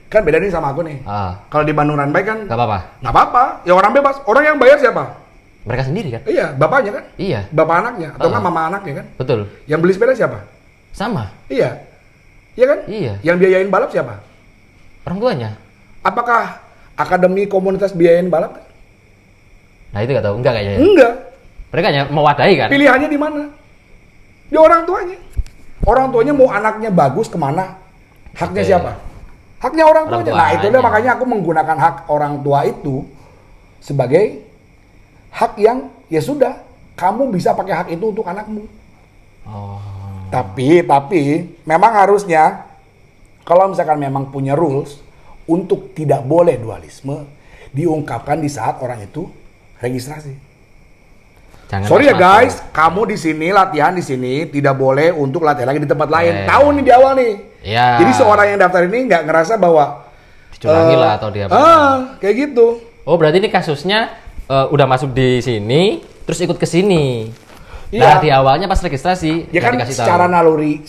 Kan beda nih sama aku nih. Kalau di Bandung Run Bike kan nggak apa-apa. Nggak apa-apa. Ya orang bebas. Orang yang bayar siapa? Mereka sendiri kan? Iya, bapaknya kan? Iya. Bapak anaknya atau nggak mama anaknya kan? Betul. Yang beli sepeda siapa? Sama. Iya. Iya kan? Iya. Yang biayain balap siapa? Orang tuanya. Apakah akademi komunitas biayain balap? Nah itu nggak tahu, enggak kayaknya. Enggak. Mereka hanya mewadahi kan? Pilihannya di mana? Di orang tuanya. Orang tuanya mau anaknya bagus kemana? Haknya siapa? Haknya orang tuanya. Nah itulah makanya aku menggunakan hak orang tua itu sebagai hak yang ya sudah, kamu bisa pakai hak itu untuk anakmu. Tapi memang harusnya kalau misalkan memang punya rules untuk tidak boleh dualisme diungkapkan di saat orang itu registrasi. Jangan sorry ya guys, kamu di sini latihan di sini tidak boleh untuk latihan lagi di tempat lain. Tahu nih di awal nih. Ya. Jadi seorang yang daftar ini nggak ngerasa bahwa dicurangi lah atau dia kayak gitu. Oh berarti ini kasusnya udah masuk di sini, terus ikut ke sini. Iya. Nah, di awalnya pas registrasi Ya nggak kan dikasih secara tahu. naluri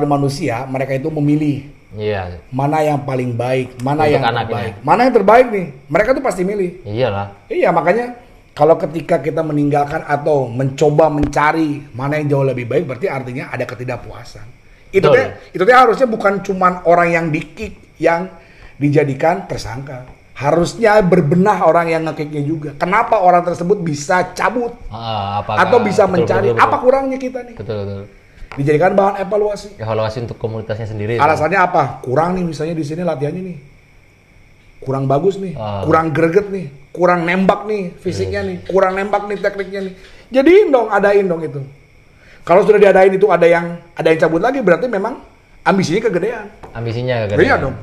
manusia, mereka itu memilih Iya. mana yang paling baik, mana Untuk yang anaknya. terbaik. Mana yang terbaik nih? Mereka tuh pasti milih. Iyalah. Iya, makanya kalau ketika kita meninggalkan atau mencoba mencari mana yang jauh lebih baik, berarti artinya ada ketidakpuasan. Itu Betul. teh harusnya bukan cuman orang yang di-kick yang dijadikan tersangka. Harusnya berbenah orang yang nge-kicknya juga. Kenapa orang tersebut bisa cabut atau bisa mencari apa kurangnya kita nih? Betul. Dijadikan bahan evaluasi. Evaluasi untuk komunitasnya sendiri. Alasannya apa? Kurang nih misalnya di sini latihannya nih. Kurang bagus nih, kurang greget nih, kurang nembak nih fisiknya nih, kurang nembak nih tekniknya nih. Jadiin dong, adain dong itu. Kalau sudah diadain itu ada yang cabut lagi, berarti memang ambisinya kegedean. Ambisinya kegedean. Iya dong.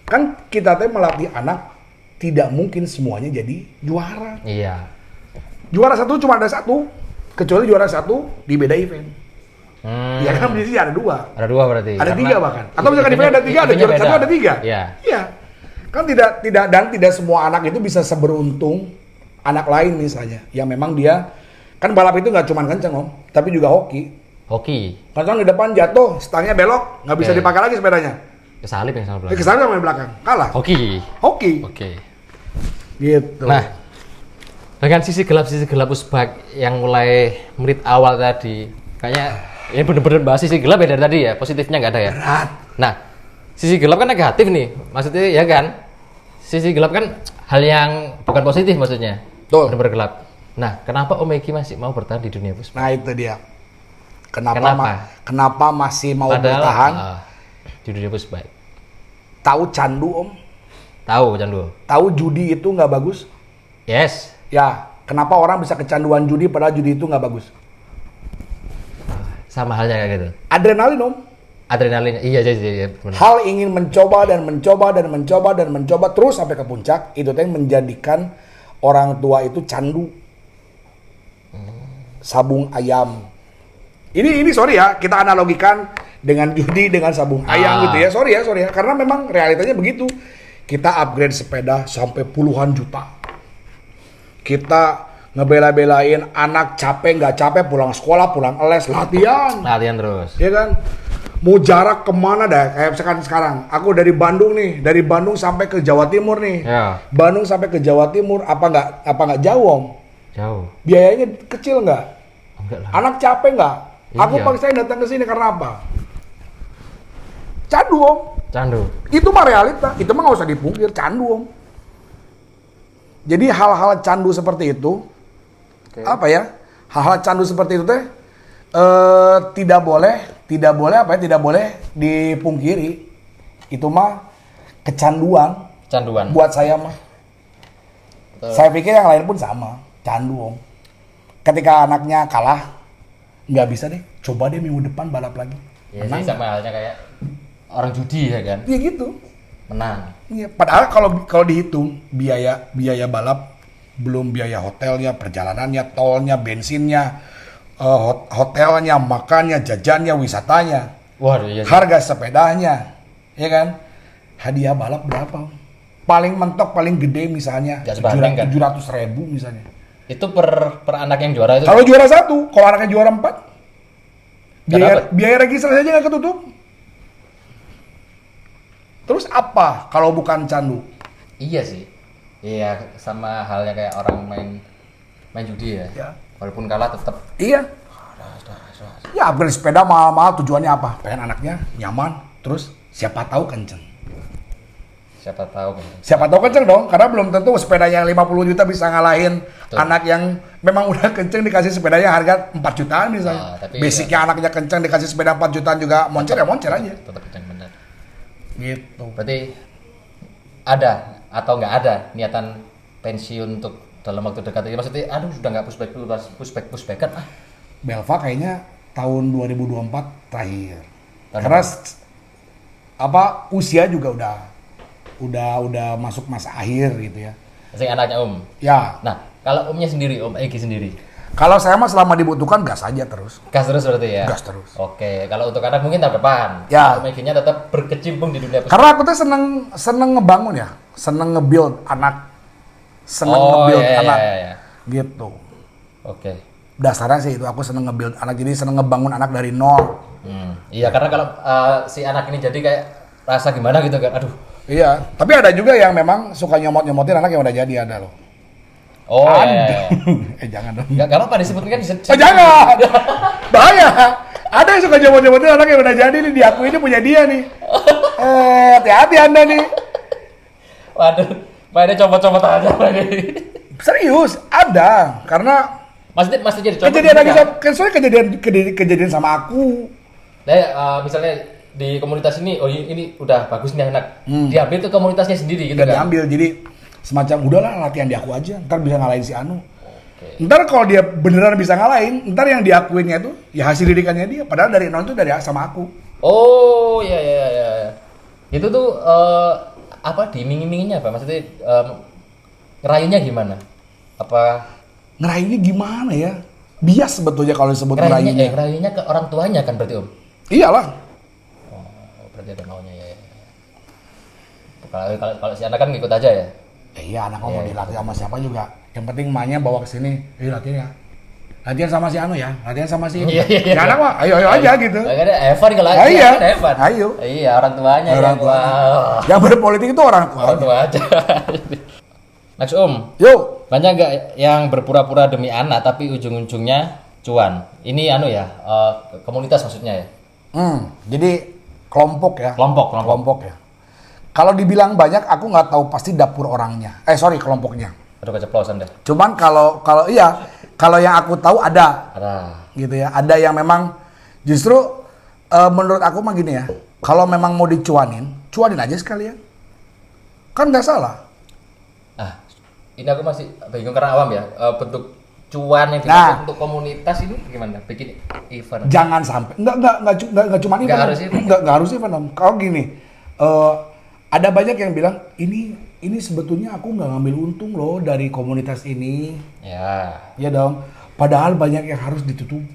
Kan kita teh melatih anak tidak mungkin semuanya jadi juara. Iya. Juara satu cuma ada satu, kecuali juara satu di beda event. Ya kan di sini ada dua. Ada dua berarti. Ada Karena tiga bahkan. Atau misalkan di event ada tiga, ada juara satu ada tiga. Iya. Iya. Kan tidak semua anak itu bisa seberuntung anak lain misalnya. Yang memang dia kan balap itu nggak cuma kenceng om, tapi juga hoki. Hoki. Kenceng di depan jatuh, stangnya belok, nggak bisa dipakai lagi sepedanya. Kesalip yang sama belakang. Kesannya sama yang belakang, kalah. Hoki. Hoki. Oke. Gitu. Nah, dengan sisi gelap Pusbag yang mulai menit awal tadi, kayaknya ini bener-bener bahas sisi gelap ya dari tadi ya, positifnya nggak ada ya. berat. Nah, sisi gelap kan negatif nih, maksudnya ya kan? Sisi gelap kan hal yang bukan positif maksudnya. Betul. Bener-bener gelap. Nah, kenapa Om Egi masih mau bertahan di dunia Pusbag? Nah itu dia. Kenapa? Kenapa masih mau Padahal bertahan? di dunia Pusbag. Tahu candu om? Tahu Candu? Tahu judi itu nggak bagus? Yes. Ya. Kenapa orang bisa kecanduan judi padahal judi itu nggak bagus? Sama halnya kayak gitu. Adrenalin om. Adrenalin. Iya benar. Hal ingin mencoba dan mencoba terus sampai ke puncak itu yang menjadikan orang tua itu candu. Sabung ayam. Ini sorry ya, kita analogikan dengan judi dengan sabung ayam gitu ya. Sorry ya, karena memang realitanya begitu. Kita upgrade sepeda sampai puluhan juta. Kita ngebela-belain anak capek nggak capek pulang sekolah, pulang les, latihan. Latihan terus. Iya kan? Mau jarak kemana dah? Kayak misalkan sekarang, aku dari Bandung nih, dari Bandung sampai ke Jawa Timur nih. Ya. Bandung sampai ke Jawa Timur, apa nggak jauh om? Jauh. Biayanya kecil nggak? Enggak lah. Anak capek nggak? Iya. Aku paksain datang ke sini karena apa? Candu om. Candu. Itu mah realita. Itu mah nggak usah dipungkir. Candu om. Jadi hal-hal candu seperti itu, apa ya? Hal-hal candu seperti itu teh tidak boleh dipungkiri. Itu mah kecanduan. Canduan. Buat saya mah. Betul. Saya pikir yang lain pun sama. Candu om. Ketika anaknya kalah, nggak bisa deh. Coba deh minggu depan balap lagi. Ya sih sama halnya kayak orang judi ya kan. Iya gitu. Menang. Iya. Padahal kalau dihitung biaya balap, belum biaya hotelnya, perjalanannya, tolnya, bensinnya, hotelnya, makannya, jajannya, wisatanya, Waduh iya. harga sepedanya, ya kan? Hadiah balap berapa? Paling mentok, paling gede misalnya Nggak sebanding, kan? 700.000 misalnya. Itu per anak yang juara itu. Kalau juara 1, kalau anaknya juara 4, Nggak biaya registrasi aja nggak ketutup. Terus apa kalau bukan candu? Iya sih. Iya sama halnya kayak orang main judi ya. Ya. Walaupun kalah tetap. Iya. Ya upgrade sepeda mahal-mahal tujuannya apa? Pengen anaknya nyaman, terus siapa tahu kenceng. Siapa tahu kan. Siapa tahu kenceng dong, karena belum tentu sepeda yang 50 juta bisa ngalahin Betul. anak yang memang udah kenceng dikasih sepedanya harga 4 jutaan misalnya. Tapi Basicnya anaknya kenceng dikasih sepeda 4 jutaan juga moncer ya moncer aja. Tetap kencang benar. Gitu. Berarti ada atau nggak ada niatan pensiun untuk dalam waktu dekat ini? Maksudnya, aduh sudah nggak pushbackan ah. Belva kayaknya tahun 2024 terakhir. Tahun Karena usia juga udah masuk masa akhir gitu ya. Maksudnya anaknya Om. Ya, Nah, kalau Omnya sendiri, Om Egi sendiri, kalau saya mah selama dibutuhkan gas aja terus. gas terus berarti ya? Gas terus. Oke, kalau untuk anak mungkin tahun depan. Ya. Om Eginya tetap berkecimpung di dunia pusat. Karena aku tuh seneng ngebangun ya, seneng nge-build anak. seneng Oh, nge-build iya, anak. iya, iya. Gitu. Oke. Dasarnya sih itu, aku seneng nge-build anak, jadi seneng ngebangun anak dari nol. Iya, karena kalau si anak ini jadi kayak rasa gimana gitu kan. Aduh. Iya, tapi ada juga yang memang suka nyomot-nyomotin anak yang udah jadi, ada loh. Oh, Ada. iya. Jangan dong. Gak apa-apa disebutkan. Oh, jangan. Bahaya. Ada yang suka nyomot-nyomotin anak yang udah jadi nih, diakui ini punya dia nih. Hati-hati Anda nih. Waduh, mainnya copot-copot aja ini. Serius, ada. Karena Masih jadi copot. kejadian lagi juga. kan soalnya kejadian sama aku. Nah, misalnya di komunitas ini, oh ini udah bagus nih anak. Diambil ke komunitasnya sendiri gitu Udah kan. diambil, jadi semacam udahlah latihan di aku aja, ntar bisa ngalahin si Anu. Ntar kalau dia beneran bisa ngalahin, ntar yang diakuinnya itu ya hasil didikannya dia, padahal dari nol itu dari sama aku. Oh, iya. Itu tuh apa diiming-iminginya apa? Maksudnya ngerayunya gimana? Apa Ngerahinnya gimana ya? Bias sebetulnya kalau disebut ngerayunya ngerahinnya. ke orang tuanya kan berarti Om? Iyalah. Oh, berarti ada maunya ya. Kalau si anak kan ngikut aja ya. Iya, anak mau dilatih sama siapa juga. Yang penting emaknya bawa ke sini, latihan ya. Latihan sama si Anu ya, latihan sama si ini. Iya. Ya anak mah, ayo aja gitu. Ada Evan kalau Iya. kan Evan. Ayo. Iya, orang tuanya Orang ya. tua. Wah. Yang berpolitik itu orang tua. Orang tua aja. Next Om, Yuk. banyak nggak yang berpura-pura demi anak tapi ujung-ujungnya cuan? Ini anu ya, komunitas maksudnya ya? Jadi kelompok ya. Kelompok. Ya. Kalau dibilang banyak, aku nggak tahu pasti dapur orangnya. Kelompoknya. Aduh keceplosan deh. Cuman kalau yang aku tahu ada. Ada. Gitu ya. Ada yang memang justru menurut aku mah gini ya. Kalau memang mau cuanin aja sekalian. Kan nggak salah. Ini aku masih bingung karena awam ya. Bentuk cuan yang dimaksud untuk komunitas ini gimana? Bikin event. Jangan sampai nggak cuma event. Nggak harus event Om. Kalau gini, ada banyak yang bilang ini sebetulnya aku nggak ngambil untung loh dari komunitas ini. Ya dong. Padahal banyak yang harus ditutup.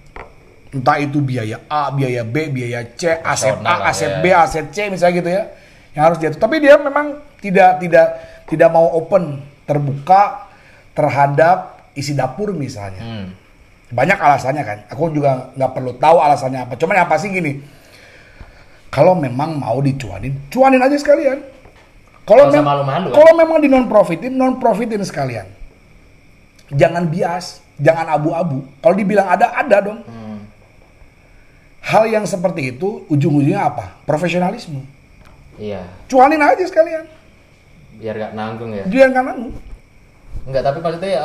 Entah itu biaya A, biaya B, biaya C, aset A, aset B, aset C misalnya gitu ya. Yang harus diatur. Tapi dia memang tidak mau open, terbuka terhadap isi dapur misalnya. Banyak alasannya kan. Aku juga nggak perlu tahu alasannya apa. Cuman yang pasti gini. Kalau memang mau cuanin aja sekalian. Kalau memang di non profitin sekalian. Jangan bias, jangan abu-abu. Kalau dibilang ada dong. Hal yang seperti itu ujung-ujungnya apa? Profesionalisme. Iya. Cuanin aja sekalian. Biar gak nanggung ya. Biar gak nanggung. Enggak, tapi maksudnya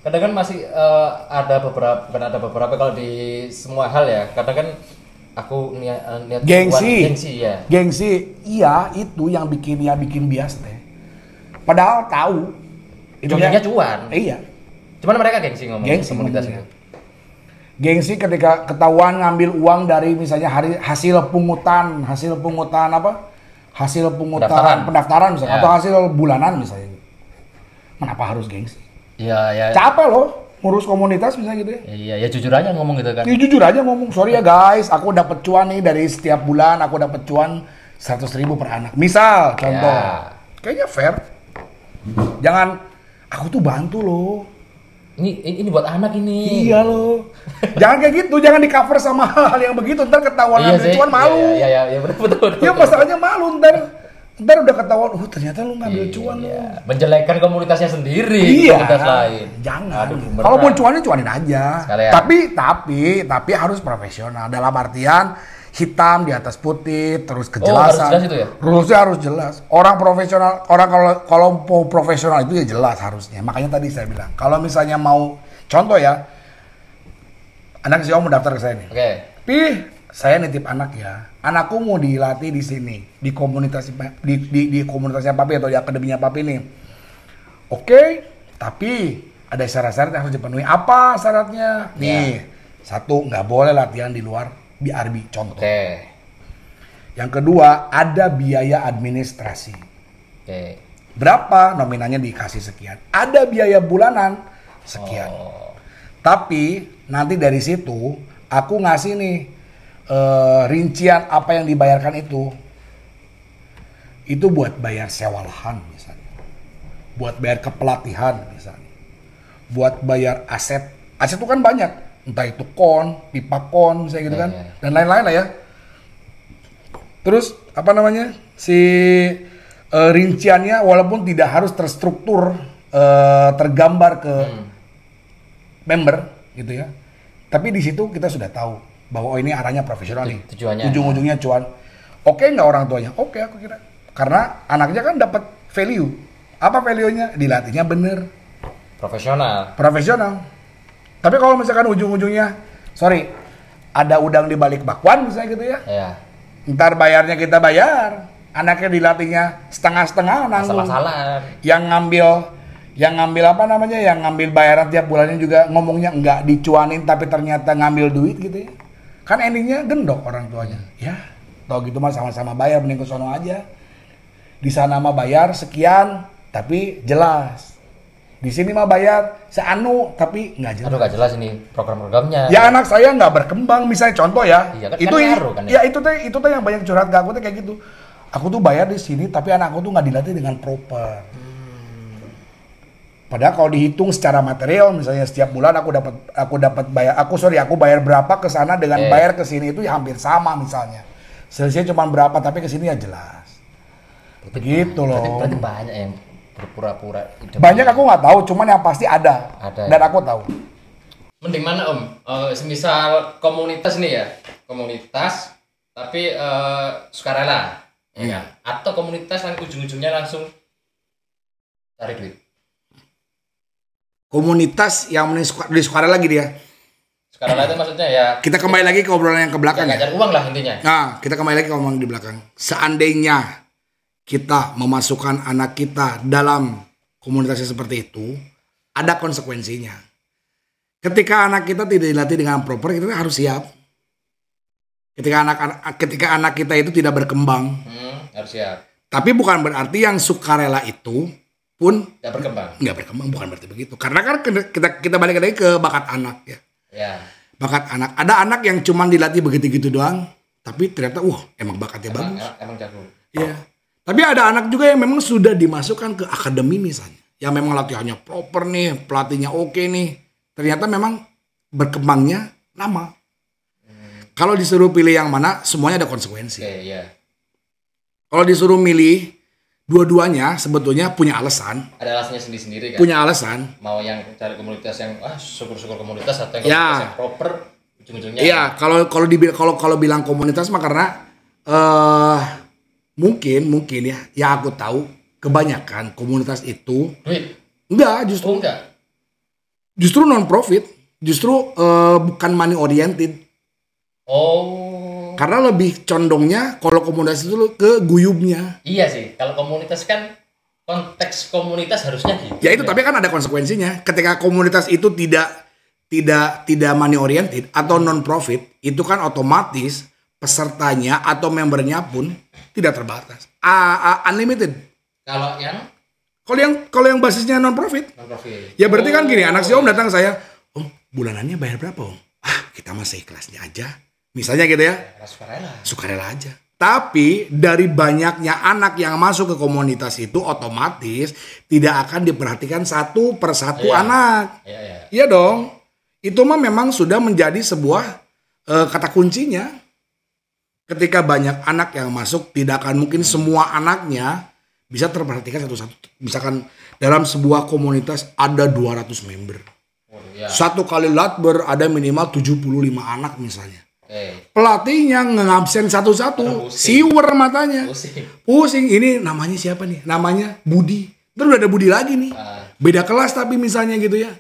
kadang kan masih ada beberapa kalau di semua hal ya. Kadang kan aku niat gengsi ya. Gengsi, iya itu yang bikin bias teh. Padahal tahu ujungnya cuan. Iya. Cuman mereka gengsi ngomong komunitas itu. Gengsi ketika ketahuan ngambil uang dari misalnya hasil pungutan apa? Hasil pungutan pendaftaran misalnya atau hasil bulanan misalnya. Kenapa harus gengsi? Iya. Capek loh ngurus komunitas misalnya gitu ya. Iya, ya jujur aja ngomong gitu kan. Ya jujur aja ngomong, sorry ya guys, aku dapat cuan nih dari setiap bulan, aku dapat cuan 100.000 per anak. Misal, contoh. Kayaknya fair. Jangan, aku tuh bantu loh. Ini buat anak ini. Iya loh. Jangan kayak gitu, jangan di cover sama hal yang begitu, ntar ketahuan ngambil cuan malu. Iya, betul. Ya masalahnya malu, ntar udah ketahuan, ternyata lu ngambil cuan lu. Menjelekkan komunitasnya sendiri, komunitas lain. Jangan. Kalau mau cuanin aja. Sekalian. Tapi harus profesional. Dalam artian hitam di atas putih, terus kejelasan. Harus jelas itu ya? Rulesnya harus jelas. Orang profesional, kalau mau profesional itu ya jelas harusnya. Makanya tadi saya bilang, kalau misalnya mau contoh ya, anak si Om mendaftar ke saya nih. Oke. Saya nitip anak ya. Anakku mau dilatih di sini, di komunitas di komunitasnya Papi atau di akademinya Papi nih. Oke, tapi ada syarat-syarat yang harus dipenuhi. Apa syaratnya? Nih, satu, nggak boleh latihan di luar BRB, contoh. Oke. Yang kedua, ada biaya administrasi. Oke. Berapa? Nominalnya dikasih sekian. Ada biaya bulanan sekian. Tapi nanti dari situ aku ngasih nih rincian apa yang dibayarkan itu buat bayar sewa lahan misalnya. buat bayar kepelatihan misalnya, buat bayar aset itu kan banyak, entah itu pipa misalnya gitu kan, dan lain-lain lah ya. Terus apa namanya si rinciannya walaupun tidak harus terstruktur tergambar ke member gitu ya, tapi di situ kita sudah tahu bahwa ini arahnya profesional nih, tujuannya ujung-ujungnya cuan. Oke nggak orang tuanya? Oke, aku kira karena anaknya kan dapat value. Apa value-nya? Dilatihnya bener, profesional. Tapi kalau misalkan ujung-ujungnya sorry ada udang di balik bakwan misalnya gitu ya, ntar bayarnya kita bayar, anaknya dilatihnya setengah-setengah nanggung, yang ngambil apa namanya, yang ngambil bayaran tiap bulannya juga ngomongnya nggak dicuanin tapi ternyata ngambil duit gitu ya, kan endingnya gendok orang tuanya. Ya tau gitu mah sama-sama bayar, mending ke sono aja. Di sana mah bayar sekian tapi jelas, di sini mah bayar seanu tapi nggak jelas. Aduh, nggak jelas ini program-programnya. Ya anak saya nggak berkembang misalnya, contoh ya. Iya, kan itu kan ya? itu tuh yang banyak curhat ke aku tuh kayak gitu. Aku tuh bayar di sini tapi anakku tuh nggak dilatih dengan proper. Padahal kalau dihitung secara material misalnya setiap bulan aku bayar berapa ke sana dengan bayar ke sini itu ya hampir sama misalnya. Selisihnya cuma berapa tapi ke sini ya jelas. Begitu loh. Berarti banyak yang berpura-pura. Banyak aku nggak tahu, cuman yang pasti ada dan aku tahu. Mending mana Om? Semisal komunitas nih ya, komunitas tapi sukarela, ya kan? Atau komunitas yang ujung-ujungnya langsung cari duit. Komunitas yang di sukarela lagi dia. Sukarela itu maksudnya ya. Kita kembali lagi ke obrolan yang ke belakang ya. Cari uang lah intinya. Nah, kita kembali lagi ke omongan di belakang. Seandainya kita memasukkan anak kita dalam komunitasnya seperti itu, ada konsekuensinya. Ketika anak kita tidak dilatih dengan proper, kita harus siap. Ketika anak kita itu tidak berkembang, harus siap. Tapi bukan berarti yang sukarela itu pun nggak berkembang, bukan berarti begitu. Karena kan kita balik lagi ke bakat anak ya. Bakat anak. Ada anak yang cuma dilatih begitu-gitu doang, tapi ternyata emang bakatnya bagus. Emang jago. Iya. Tapi ada anak juga yang memang sudah dimasukkan ke akademi misalnya, yang memang latihannya proper nih, pelatihnya oke nih. Ternyata memang berkembangnya lama. Kalau disuruh pilih yang mana, semuanya ada konsekuensi. Kalau disuruh milih, dua-duanya sebetulnya punya alasan. Ada alasannya sendiri-sendiri kan? Punya alasan. Mau yang cari komunitas yang syukur-syukur komunitas atau yang komunitas yang proper, ujung-ujungnya. Iya, kalau bilang komunitas mah karena mungkin ya, yang aku tahu kebanyakan komunitas itu enggak, justru non profit, justru bukan money oriented. Karena lebih condongnya kalau komunitas itu ke guyubnya. Iya sih, kalau komunitas kan konteks komunitas harusnya gitu. Ya itu, tapi kan ada konsekuensinya. Ketika komunitas itu tidak money oriented atau non profit, itu kan otomatis pesertanya atau membernya pun tidak terbatas, unlimited. Kalau yang basisnya non profit, ya berarti kan gini, anak si Om datang ke saya, Om bulanannya bayar berapa Om? Kita masih ikhlasnya aja. Misalnya gitu ya, sukarela aja. Tapi dari banyaknya anak yang masuk ke komunitas itu otomatis tidak akan diperhatikan satu persatu anak. Iya dong. Itu mah memang sudah menjadi sebuah kata kuncinya. Ketika banyak anak yang masuk, tidak akan mungkin semua anaknya bisa terperhatikan satu-satu. Misalkan dalam sebuah komunitas ada 200 member. Satu kali latber ada minimal 75 anak misalnya. Pelatihnya ngabsen satu-satu, siwer matanya, pusing. Ini namanya siapa nih? Namanya Budi. Terus udah ada Budi lagi nih, beda kelas tapi misalnya gitu ya,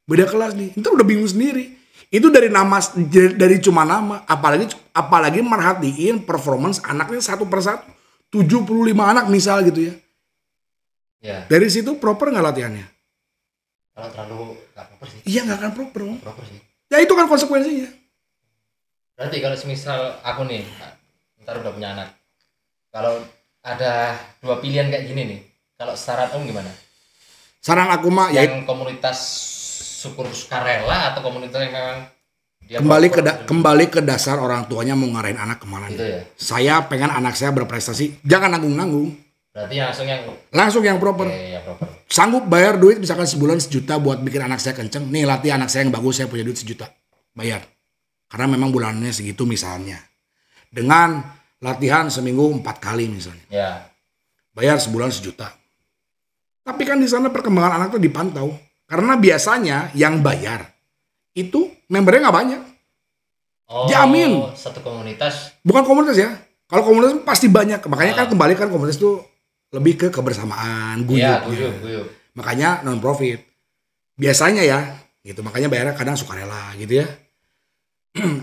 beda kelas nih. Itu udah bingung sendiri. Itu dari cuma nama, apalagi merhatiin performance anaknya satu persatu, 75 anak misal gitu ya. Dari situ proper nggak latihannya? Kalau terlalu nggak proper sih. Iya nggak akan proper sih. Ya itu kan konsekuensinya. Berarti kalau semisal aku nih, ntar udah punya anak, kalau ada dua pilihan kayak gini nih, kalau saran Om gimana? Saran aku mah yang komunitas sukarela atau komunitas yang memang dia kembali ke dasar orang tuanya mau ngarahin anak kemana gitu ya? Saya pengen anak saya berprestasi, jangan nanggung-nanggung. Berarti langsung yang proper. Ya proper. sanggup bayar duit misalkan sebulan 1 juta buat bikin anak saya kenceng. Nih latih anak saya yang bagus, saya punya duit 1 juta. Bayar. Karena memang bulannya segitu misalnya. Dengan latihan seminggu 4 kali misalnya. Ya. Bayar sebulan 1 juta. Tapi kan di sana perkembangan anak tuh dipantau. Karena biasanya yang bayar itu membernya nggak banyak. Oh, Jamin. Satu komunitas. Bukan komunitas ya. Kalau komunitas pasti banyak. Makanya kan kembali kan komunitas itu lebih ke kebersamaan, Iya, guyup. guyup. Makanya non profit. Biasanya ya, gitu. Makanya bayarnya kadang sukarela gitu ya.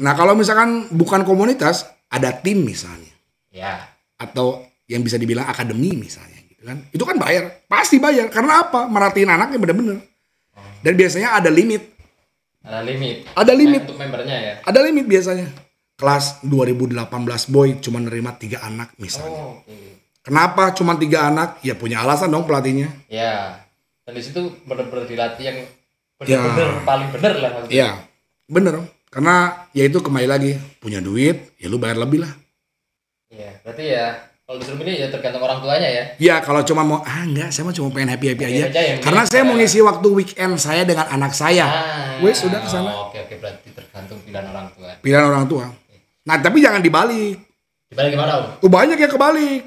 Nah, kalau misalkan bukan komunitas, ada tim misalnya. Ya. Atau yang bisa dibilang akademi misalnya gitu kan. Itu kan bayar, pasti bayar. Karena apa? Merhatiin anaknya bener-bener. Dan biasanya ada limit. Ada limit. Ada limit. Untuk membernya ya. Ada limit biasanya. Kelas 2018 boy cuma nerima 3 anak misalnya. Oh, oke. Kenapa cuma 3 anak? Ya punya alasan dong pelatihnya. Ya. Dan di situ benar-benar dilatih yang benar-benar paling benar lah maksudnya. Iya, bener. Karena ya itu kembali lagi. Punya duit, ya lu bayar lebih lah. Iya. Berarti ya kalau disuruh ini ya tergantung orang tuanya ya. Ya kalau cuma mau, enggak, saya cuma pengen happy-happy aja. Yang Karena saya mau ngisi waktu weekend saya dengan anak saya. Wes sudah kesana. Oke, berarti tergantung pilihan orang tua. Pilihan orang tua. Nah tapi jangan dibalik. Dibalik gimana Om? Banyak yang kebalik.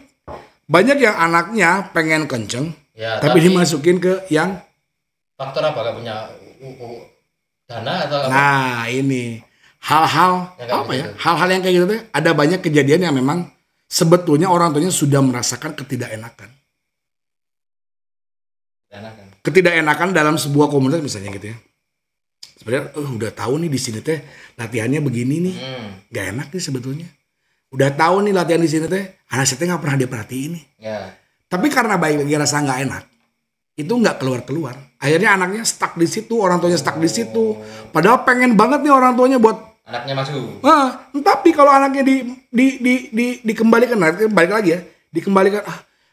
Banyak yang anaknya pengen kenceng, Ya, tapi dimasukin ke yang faktor apa? Gak punya dana atau apa? nah ini hal-hal Yang kayak apa ya? gitu. Hal-hal yang kayak gitu tuh ada banyak kejadian yang memang sebetulnya orang tuanya sudah merasakan ketidakenakan. Dana kan. Ketidakenakan dalam sebuah komunitas misalnya gitu ya. Sebenarnya udah tahu nih di sini teh latihannya begini nih. Gak enak nih sebetulnya. Udah tahu nih latihan di sini teh anak saya teh nggak pernah dia perhatiin nih. Ya. Tapi karena baik lagi rasa nggak enak, itu nggak keluar. Akhirnya anaknya stuck di situ, orang tuanya stuck di situ. Padahal pengen banget nih orang tuanya buat Anaknya maju. nah, tapi kalau anaknya dikembalikan, nah, balik lagi ya, dikembalikan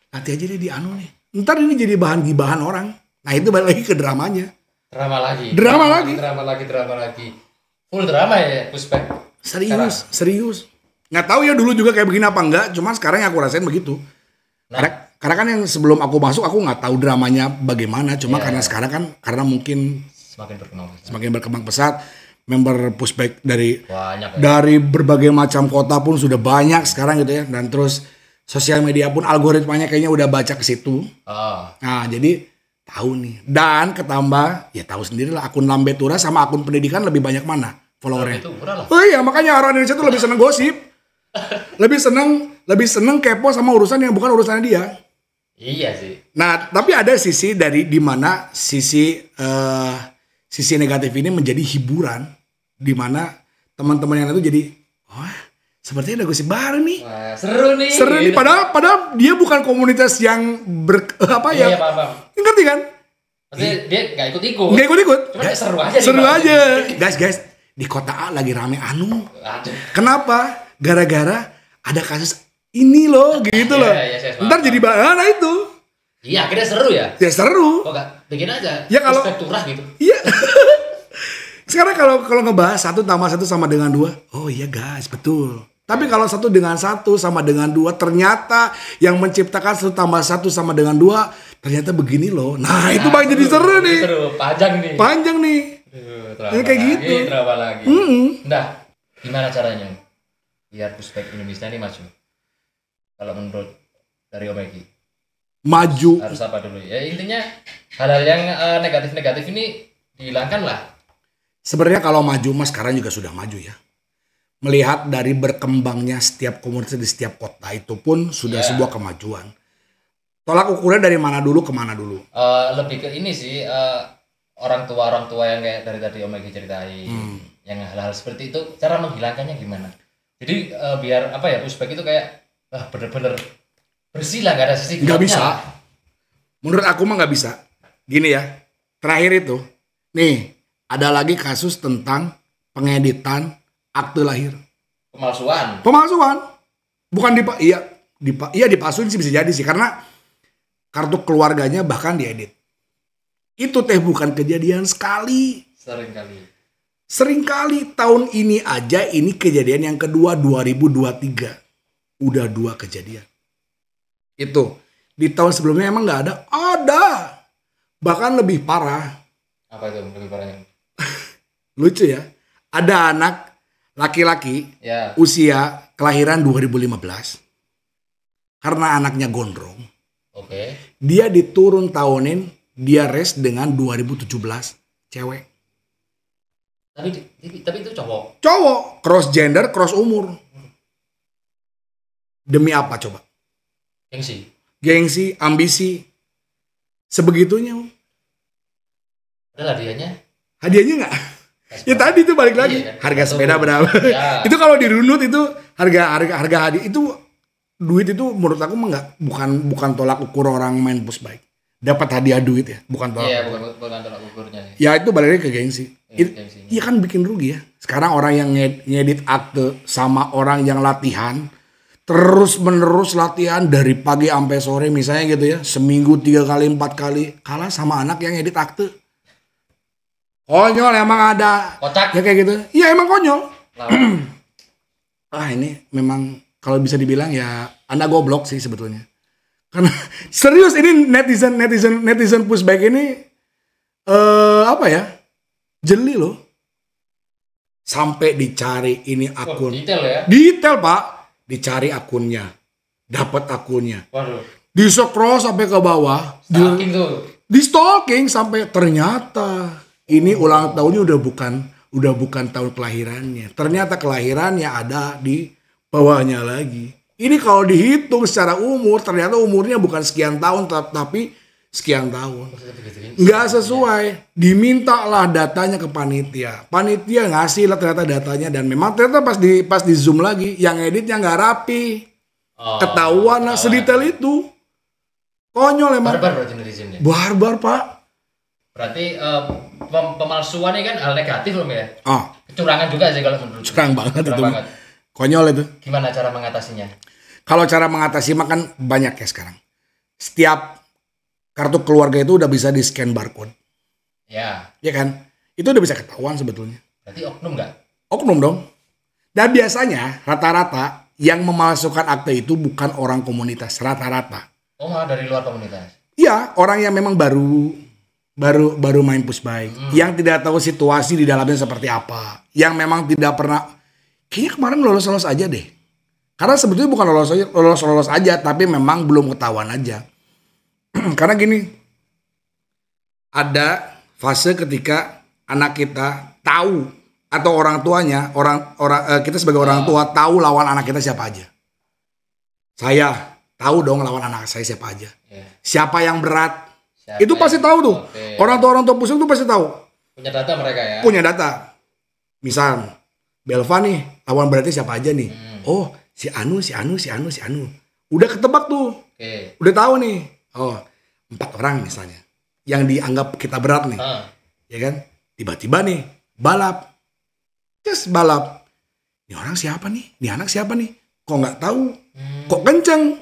latih aja deh di anu nih. Ntar ini jadi bahan gibahan orang. Nah itu balik lagi ke dramanya. Drama lagi. Drama lagi. Full drama ya, Puspek. Serius. Nggak tahu ya dulu juga kayak begini apa enggak, cuma sekarang yang aku rasain begitu. Karena kan yang sebelum aku masuk aku nggak tahu dramanya bagaimana, cuma karena sekarang kan karena mungkin semakin berkembang pesat, member Pushback dari banyak, dari berbagai macam kota pun sudah banyak sekarang gitu ya, dan terus sosial media pun algoritmanya kayaknya udah baca ke situ. Nah jadi tahu nih, dan ketambah ya tahu sendiri lah akun Lambe Tura sama akun pendidikan lebih banyak mana followernya. Oh iya makanya orang Indonesia tuh lebih seneng gosip. lebih seneng kepo sama urusan yang bukan urusannya dia. Iya sih. Nah, tapi ada sisi dari di mana sisi negatif ini menjadi hiburan, di mana teman-teman yang itu jadi, wah, sepertinya ada gosip baru nih. Wah, seru nih. Seru nih. Padahal dia bukan komunitas yang Iya, paham. Ngerti kan? Maksudnya dia nggak ikut-ikut. Nggak ikut-ikut. Cuma seru aja. Seru aja. Guys, di kota A lagi rame anu. Aduh. Kenapa? Gara-gara ada kasus ini loh, gitu loh. Iya, Ntar jadi nah itu. Iya, akhirnya seru ya. Ya seru. Kok nggak bikin aja? Ya kalau turah gitu. Iya. Sekarang kalau ngebahas 1 tambah 1 sama dengan 2, oh iya guys, betul. Tapi kalau 1 dengan 1 sama dengan 2, ternyata yang menciptakan 1 tambah 1 sama dengan 2 ternyata begini loh. Nah, itu bang jadi seru nih. Seru, panjang nih. Kayak gitu. Drama lagi. Nah, gimana caranya biar Pushback Indonesia ini maju? Kalau menurut dari Om Egi, maju harus apa dulu? Ya intinya hal-hal yang negatif-negatif ini dihilangkan lah. Sebenarnya kalau maju mas sekarang juga sudah maju ya. Melihat dari berkembangnya setiap komunitas di setiap kota itu pun sudah sebuah kemajuan. Tolak ukurnya dari mana dulu ke mana dulu? Lebih ke ini sih, orang tua yang kayak dari tadi Om Egi ceritain, yang hal-hal seperti itu cara menghilangkannya gimana? Jadi biar apa ya, Pushback itu kayak bener-bener bersih lah, gak ada sisi gelapnya. Gak bisa. Menurut aku mah gak bisa. Gini ya, terakhir itu, nih ada lagi kasus tentang pengeditan akte lahir. Pemalsuan. Bukan dipalsuin sih bisa jadi sih, karena kartu keluarganya bahkan diedit. Itu teh bukan kejadian sekali. Seringkali tahun ini aja ini kejadian yang kedua 2023. Udah 2 kejadian. Itu. Di tahun sebelumnya emang gak ada? Ada. Bahkan lebih parah. Apa itu lebih parahnya? Lucu ya. Ada anak laki-laki Ya. usia kelahiran 2015. Karena anaknya gondrong. Oke. Dia diturun tahunin, dia res dengan 2017 cewek. Tapi itu cowok. Cowok, cross gender, cross umur. Demi apa coba? Gengsi, ambisi. Sebegitunya. Ada hadiahnya? Hadiahnya nggak? Ya tadi itu balik lagi. Iya, kan? Harga sepeda berapa? Ya. Itu kalau dirunut itu harga hadiah itu, duit itu menurut aku mah bukan tolak ukur orang main pushbike. Dapat hadiah duit ya, bukan tolak. Iya, bukan tolak ukurnya. Ya itu balik lagi ke gengsi. Gengsinya. Iya kan bikin rugi ya. Sekarang orang yang ngedit akte sama orang yang latihan terus menerus latihan dari pagi sampai sore misalnya gitu ya, seminggu 3 kali 4 kali, kalah sama anak yang ngedit akte. Konyol emang ada. Kocak. Ya kayak gitu. Iya emang konyol. Lama. Ini memang kalau bisa dibilang ya Anda goblok sih sebetulnya. Karena serius ini netizen pushback ini apa ya? Jeli loh. Sampai dicari ini akun. Detail ya. Detail, Pak. Dicari akunnya. Dapat akunnya. Waduh. Di-scroll sampai ke bawah. Stalking tuh. Di-stalking sampai ternyata ini ulang tahunnya udah bukan tahun kelahirannya. Ternyata kelahirannya ada di bawahnya lagi. Ini kalau dihitung secara umur, ternyata umurnya bukan sekian tahun, tapi sekian tahun. Nggak sesuai. Dimintalah datanya ke panitia. Panitia ngasih lah ternyata datanya. Dan memang ternyata pas di zoom lagi, yang editnya nggak rapi. Ketahuan lah sedetail itu. Konyol emang. Barbar berarti netizennya. Barbar, Pak. Berarti pemalsuan ini kan hal negatif loh ya. Kecurangan juga sih kalau menurut. Curang banget Curang itu. banget. Konyol itu. Gimana cara mengatasinya? Kalau cara mengatasi mah kan banyak ya sekarang. Setiap kartu keluarga itu udah bisa di scan barcode. Ya. Ya kan? Itu udah bisa ketahuan sebetulnya. Berarti oknum nggak? Oknum dong. Dan biasanya rata-rata yang memalsukan akte itu bukan orang komunitas. Rata-rata. Oh, malah dari luar komunitas. Iya, orang yang memang baru main pushbike, yang tidak tahu situasi di dalamnya seperti apa, yang memang tidak pernah, kayaknya kemarin lolos aja deh, karena sebetulnya bukan lolos aja, tapi memang belum ketahuan aja. Karena gini, ada fase ketika anak kita tahu atau orang tuanya, kita sebagai orang tua tahu lawan anak kita siapa aja. Saya tahu dong lawan anak saya siapa aja. Siapa yang berat. Itu pasti tahu tuh. Okay. Orang tua pusing tuh pasti tahu. Punya data mereka ya. Punya data. Misal Belva nih, lawan beratnya siapa aja nih? Oh, si Anu. Udah ketebak tuh. Okay. Udah tahu nih. Oh, 4 orang misalnya. Yang dianggap kita berat nih. Ya kan? Tiba-tiba nih balap. Just balap. Ini orang siapa nih? Ini anak siapa nih? Kok nggak tahu? Kok kenceng?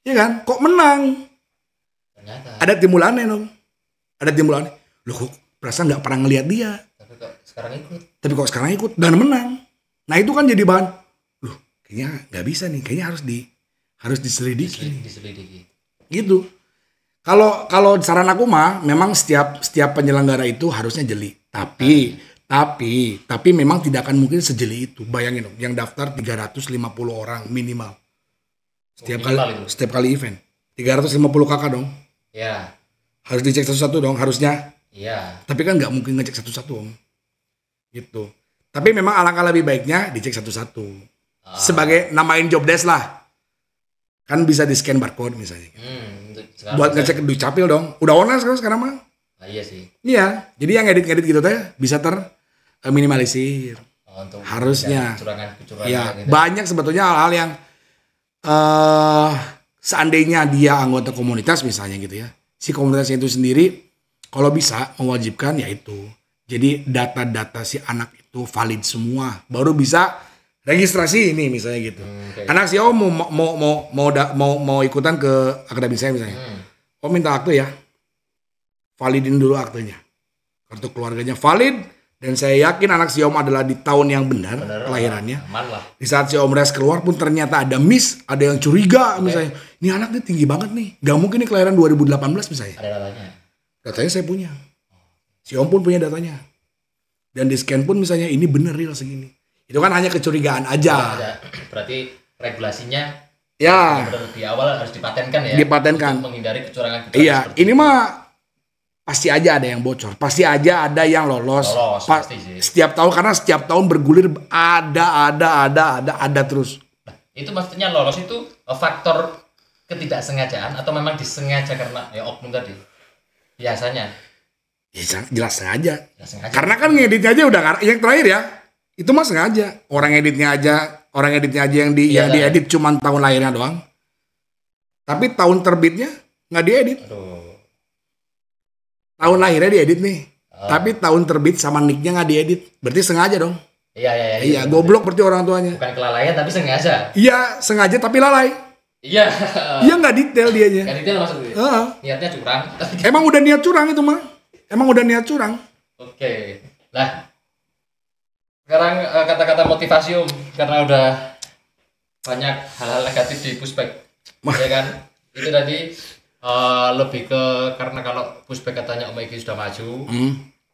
Ya kan? Kok menang? Ternyata. Ada timulannya dong. Ada timulannya. Loh kok perasaan gak pernah ngeliat dia. Tapi kok sekarang ikut. Dan menang. Nah itu kan jadi bahan. Loh kayaknya gak bisa nih. Kayaknya harus diselidiki. Gitu. Kalau saran aku mah. Memang setiap penyelenggara itu harusnya jeli. Tapi memang tidak akan mungkin sejeli itu. Bayangin dong. Yang daftar 350 orang minimal. Setiap kali event. 350 kakak dong. Ya. Harus dicek satu-satu dong, harusnya. Iya. Tapi kan nggak mungkin ngecek satu-satu om. Gitu. Tapi memang alangkah lebih baiknya dicek satu-satu. Sebagai namain job desk lah. Kan bisa di scan barcode misalnya. Buat ngecek dukcapil dong. Udah online sekarang mah. Iya sih. Iya. Jadi yang edit gitu teh bisa minimalisir. Harusnya. Kecurangan ya, gitu. Banyak sebetulnya hal-hal yang seandainya dia anggota komunitas misalnya gitu ya, si komunitasnya itu sendiri kalau bisa mewajibkan yaitu jadi data-data si anak itu valid semua baru bisa registrasi ini misalnya gitu. Okay. Anak si Om mau ikutan ke akademi saya misalnya, Om minta akte ya, validin dulu aktenya, kartu keluarganya valid. Dan saya yakin anak si Om adalah di tahun yang benar kelahirannya. Di saat si Om Res keluar pun ternyata ada miss, ada yang curiga misalnya. Ini anaknya tinggi banget nih. Gak mungkin nih kelahiran 2018 misalnya. Ada datanya. Datanya saya punya. Si Om pun punya datanya. Dan di scan pun misalnya ini bener real segini. Itu kan hanya kecurigaan aja. Berarti regulasinya ya di awal harus dipatenkan ya. Dipatenkan. Untuk menghindari kecurangan. Iya, ini mah pasti aja ada yang bocor. Pasti aja ada yang lolos. Pasti sih. Setiap tahun, karena setiap tahun bergulir ada terus. Nah, itu maksudnya lolos itu faktor ketidaksengajaan atau memang disengaja karena ya oknum tadi? Biasanya. Ya jelas sengaja. Karena kan ngeditnya aja udah, yang terakhir ya. Itu mah sengaja. Orang editnya aja yang diedit cuman tahun lahirnya doang. Tapi tahun terbitnya nggak diedit. Aduh. Tahun lahirnya diedit nih. Tapi tahun terbit sama nicknya nggak diedit. Berarti sengaja dong. Iya, goblok berarti orang tuanya. Bukan kelalaian tapi sengaja. Iya, sengaja tapi lalai. Iya. Iya nggak detail dianya. Nggak detail maksudnya. Niatnya curang. Emang udah niat curang itu mah. Emang udah niat curang. Oke. Nah, sekarang kata-kata motivasi karena udah banyak hal-hal negatif di pushback, ya kan? Itu tadi lebih ke karena kalau pushback katanya Om Egi sudah maju,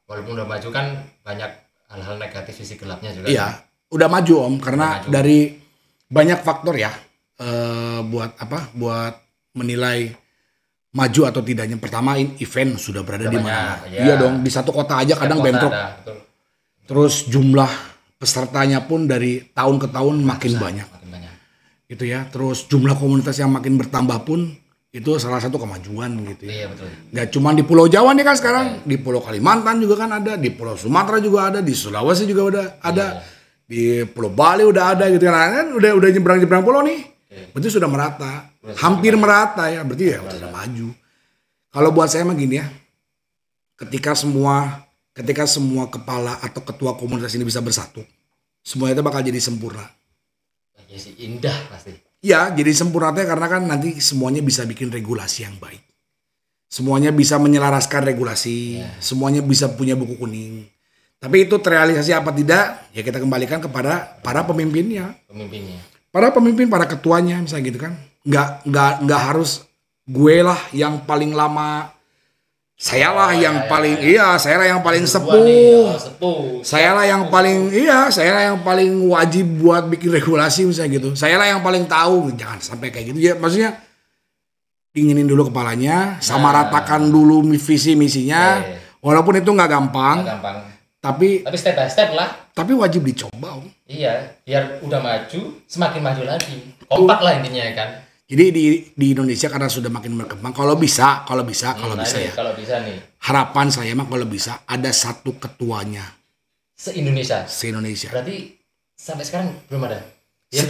walaupun udah maju kan banyak hal-hal negatif sisi gelapnya juga. Iya, udah maju Om, karena dari banyak faktor ya, buat menilai maju atau tidaknya. Pertama, event sudah berada di mana? Iya dong, di satu kota aja kadang bentrok. Terus jumlah pesertanya pun dari tahun ke tahun makin banyak. Gitu ya. Terus jumlah komunitas yang makin bertambah pun itu salah satu kemajuan gitu ya. Iya, betul. Gak cuma di Pulau Jawa nih kan sekarang, di Pulau Kalimantan juga kan ada, di Pulau Sumatera juga ada, di Sulawesi juga udah ada, di Pulau Bali udah ada gitu kan. Udah nyebrang pulau nih. Berarti sudah merata. Hampir merata ya, berarti ya udah maju. Kalau buat saya mah gini ya. Ketika semua kepala atau ketua komunitas ini bisa bersatu, semuanya itu bakal jadi sempurna. Ya sih, indah pasti. Ya, jadi sempurna karena kan nanti semuanya bisa bikin regulasi yang baik. Semuanya bisa menyelaraskan regulasi, semuanya bisa punya buku kuning. Tapi itu terrealisasi apa tidak, ya kita kembalikan kepada para pemimpinnya. Para pemimpin, para ketuanya misalnya gitu kan. Nggak harus gue lah yang paling lama. Saya lah yang paling sepuh. Saya lah yang paling wajib buat bikin regulasi misalnya gitu. Saya lah yang paling tahu. Jangan sampai kayak gitu ya. Maksudnya dinginin dulu kepalanya, sama ratakan dulu visi misinya. Walaupun itu nggak gampang. Tapi step by step lah. Tapi wajib dicoba. Iya, biar udah maju, semakin maju lagi. Kompak lah intinya kan. Jadi di Indonesia karena sudah makin berkembang, kalau bisa ya. Kalau bisa nih. Harapan saya mah kalau bisa ada satu ketuanya. Se-Indonesia. Berarti sampai sekarang belum ada. Ya,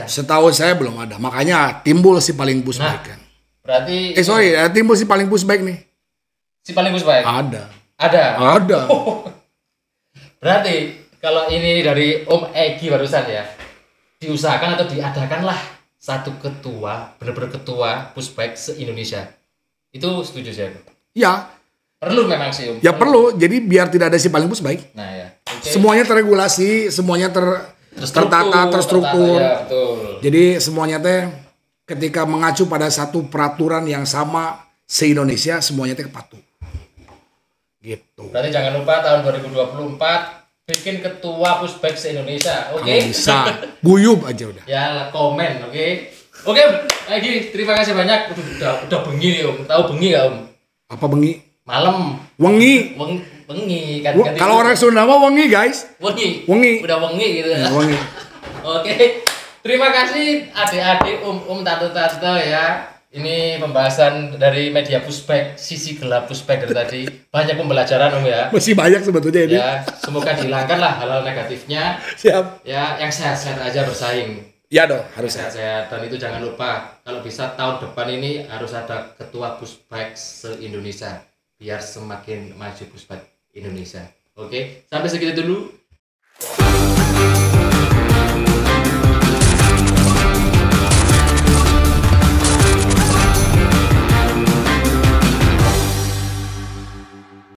setahu saya belum ada. Makanya timbul si paling pushback kan. Berarti timbul si paling pushback nih. Si paling pushback? Ada. Berarti kalau ini dari Om Egi barusan ya, diusahakan atau diadakanlah satu ketua, benar-benar ketua pushback se-Indonesia. Itu setuju saya. Ya. Perlu memang sih Om. Ya perlu. Jadi biar tidak ada si paling pushback. Nah ya. Okay. Semuanya terregulasi, semuanya tertata, terstruktur. Ya, betul. Jadi semuanya ketika mengacu pada satu peraturan yang sama se-Indonesia, semuanya patuh. Gitu. Berarti jangan lupa tahun 2024 bikin ketua pushback se-Indonesia, oke? Bisa, guyub aja udah. Ya, komen, oke? Oke, Egi, terima kasih banyak. Udah bengi nih Om, tahu bengi gak Om? Apa bengi? Malam. Wengi. Wengi kan. Kalau orang Sunda mah wengi guys. Wengi. Udah wengi gitu. Wengi. Oke, terima kasih adik-adik, tante-tante ya. Ini pembahasan dari media pushback, sisi gelap pushback dari tadi. Banyak pembelajaran Om ya. Masih banyak sebetulnya ini. Ya, semoga dihilangkan lah hal-hal negatifnya. Siap. Ya, yang sehat-sehat aja bersaing. Ya dong, harus sehat-sehat. Dan itu jangan lupa, kalau bisa tahun depan ini harus ada ketua pushback se-Indonesia. Biar semakin maju pushback Indonesia. Oke, sampai segitu dulu.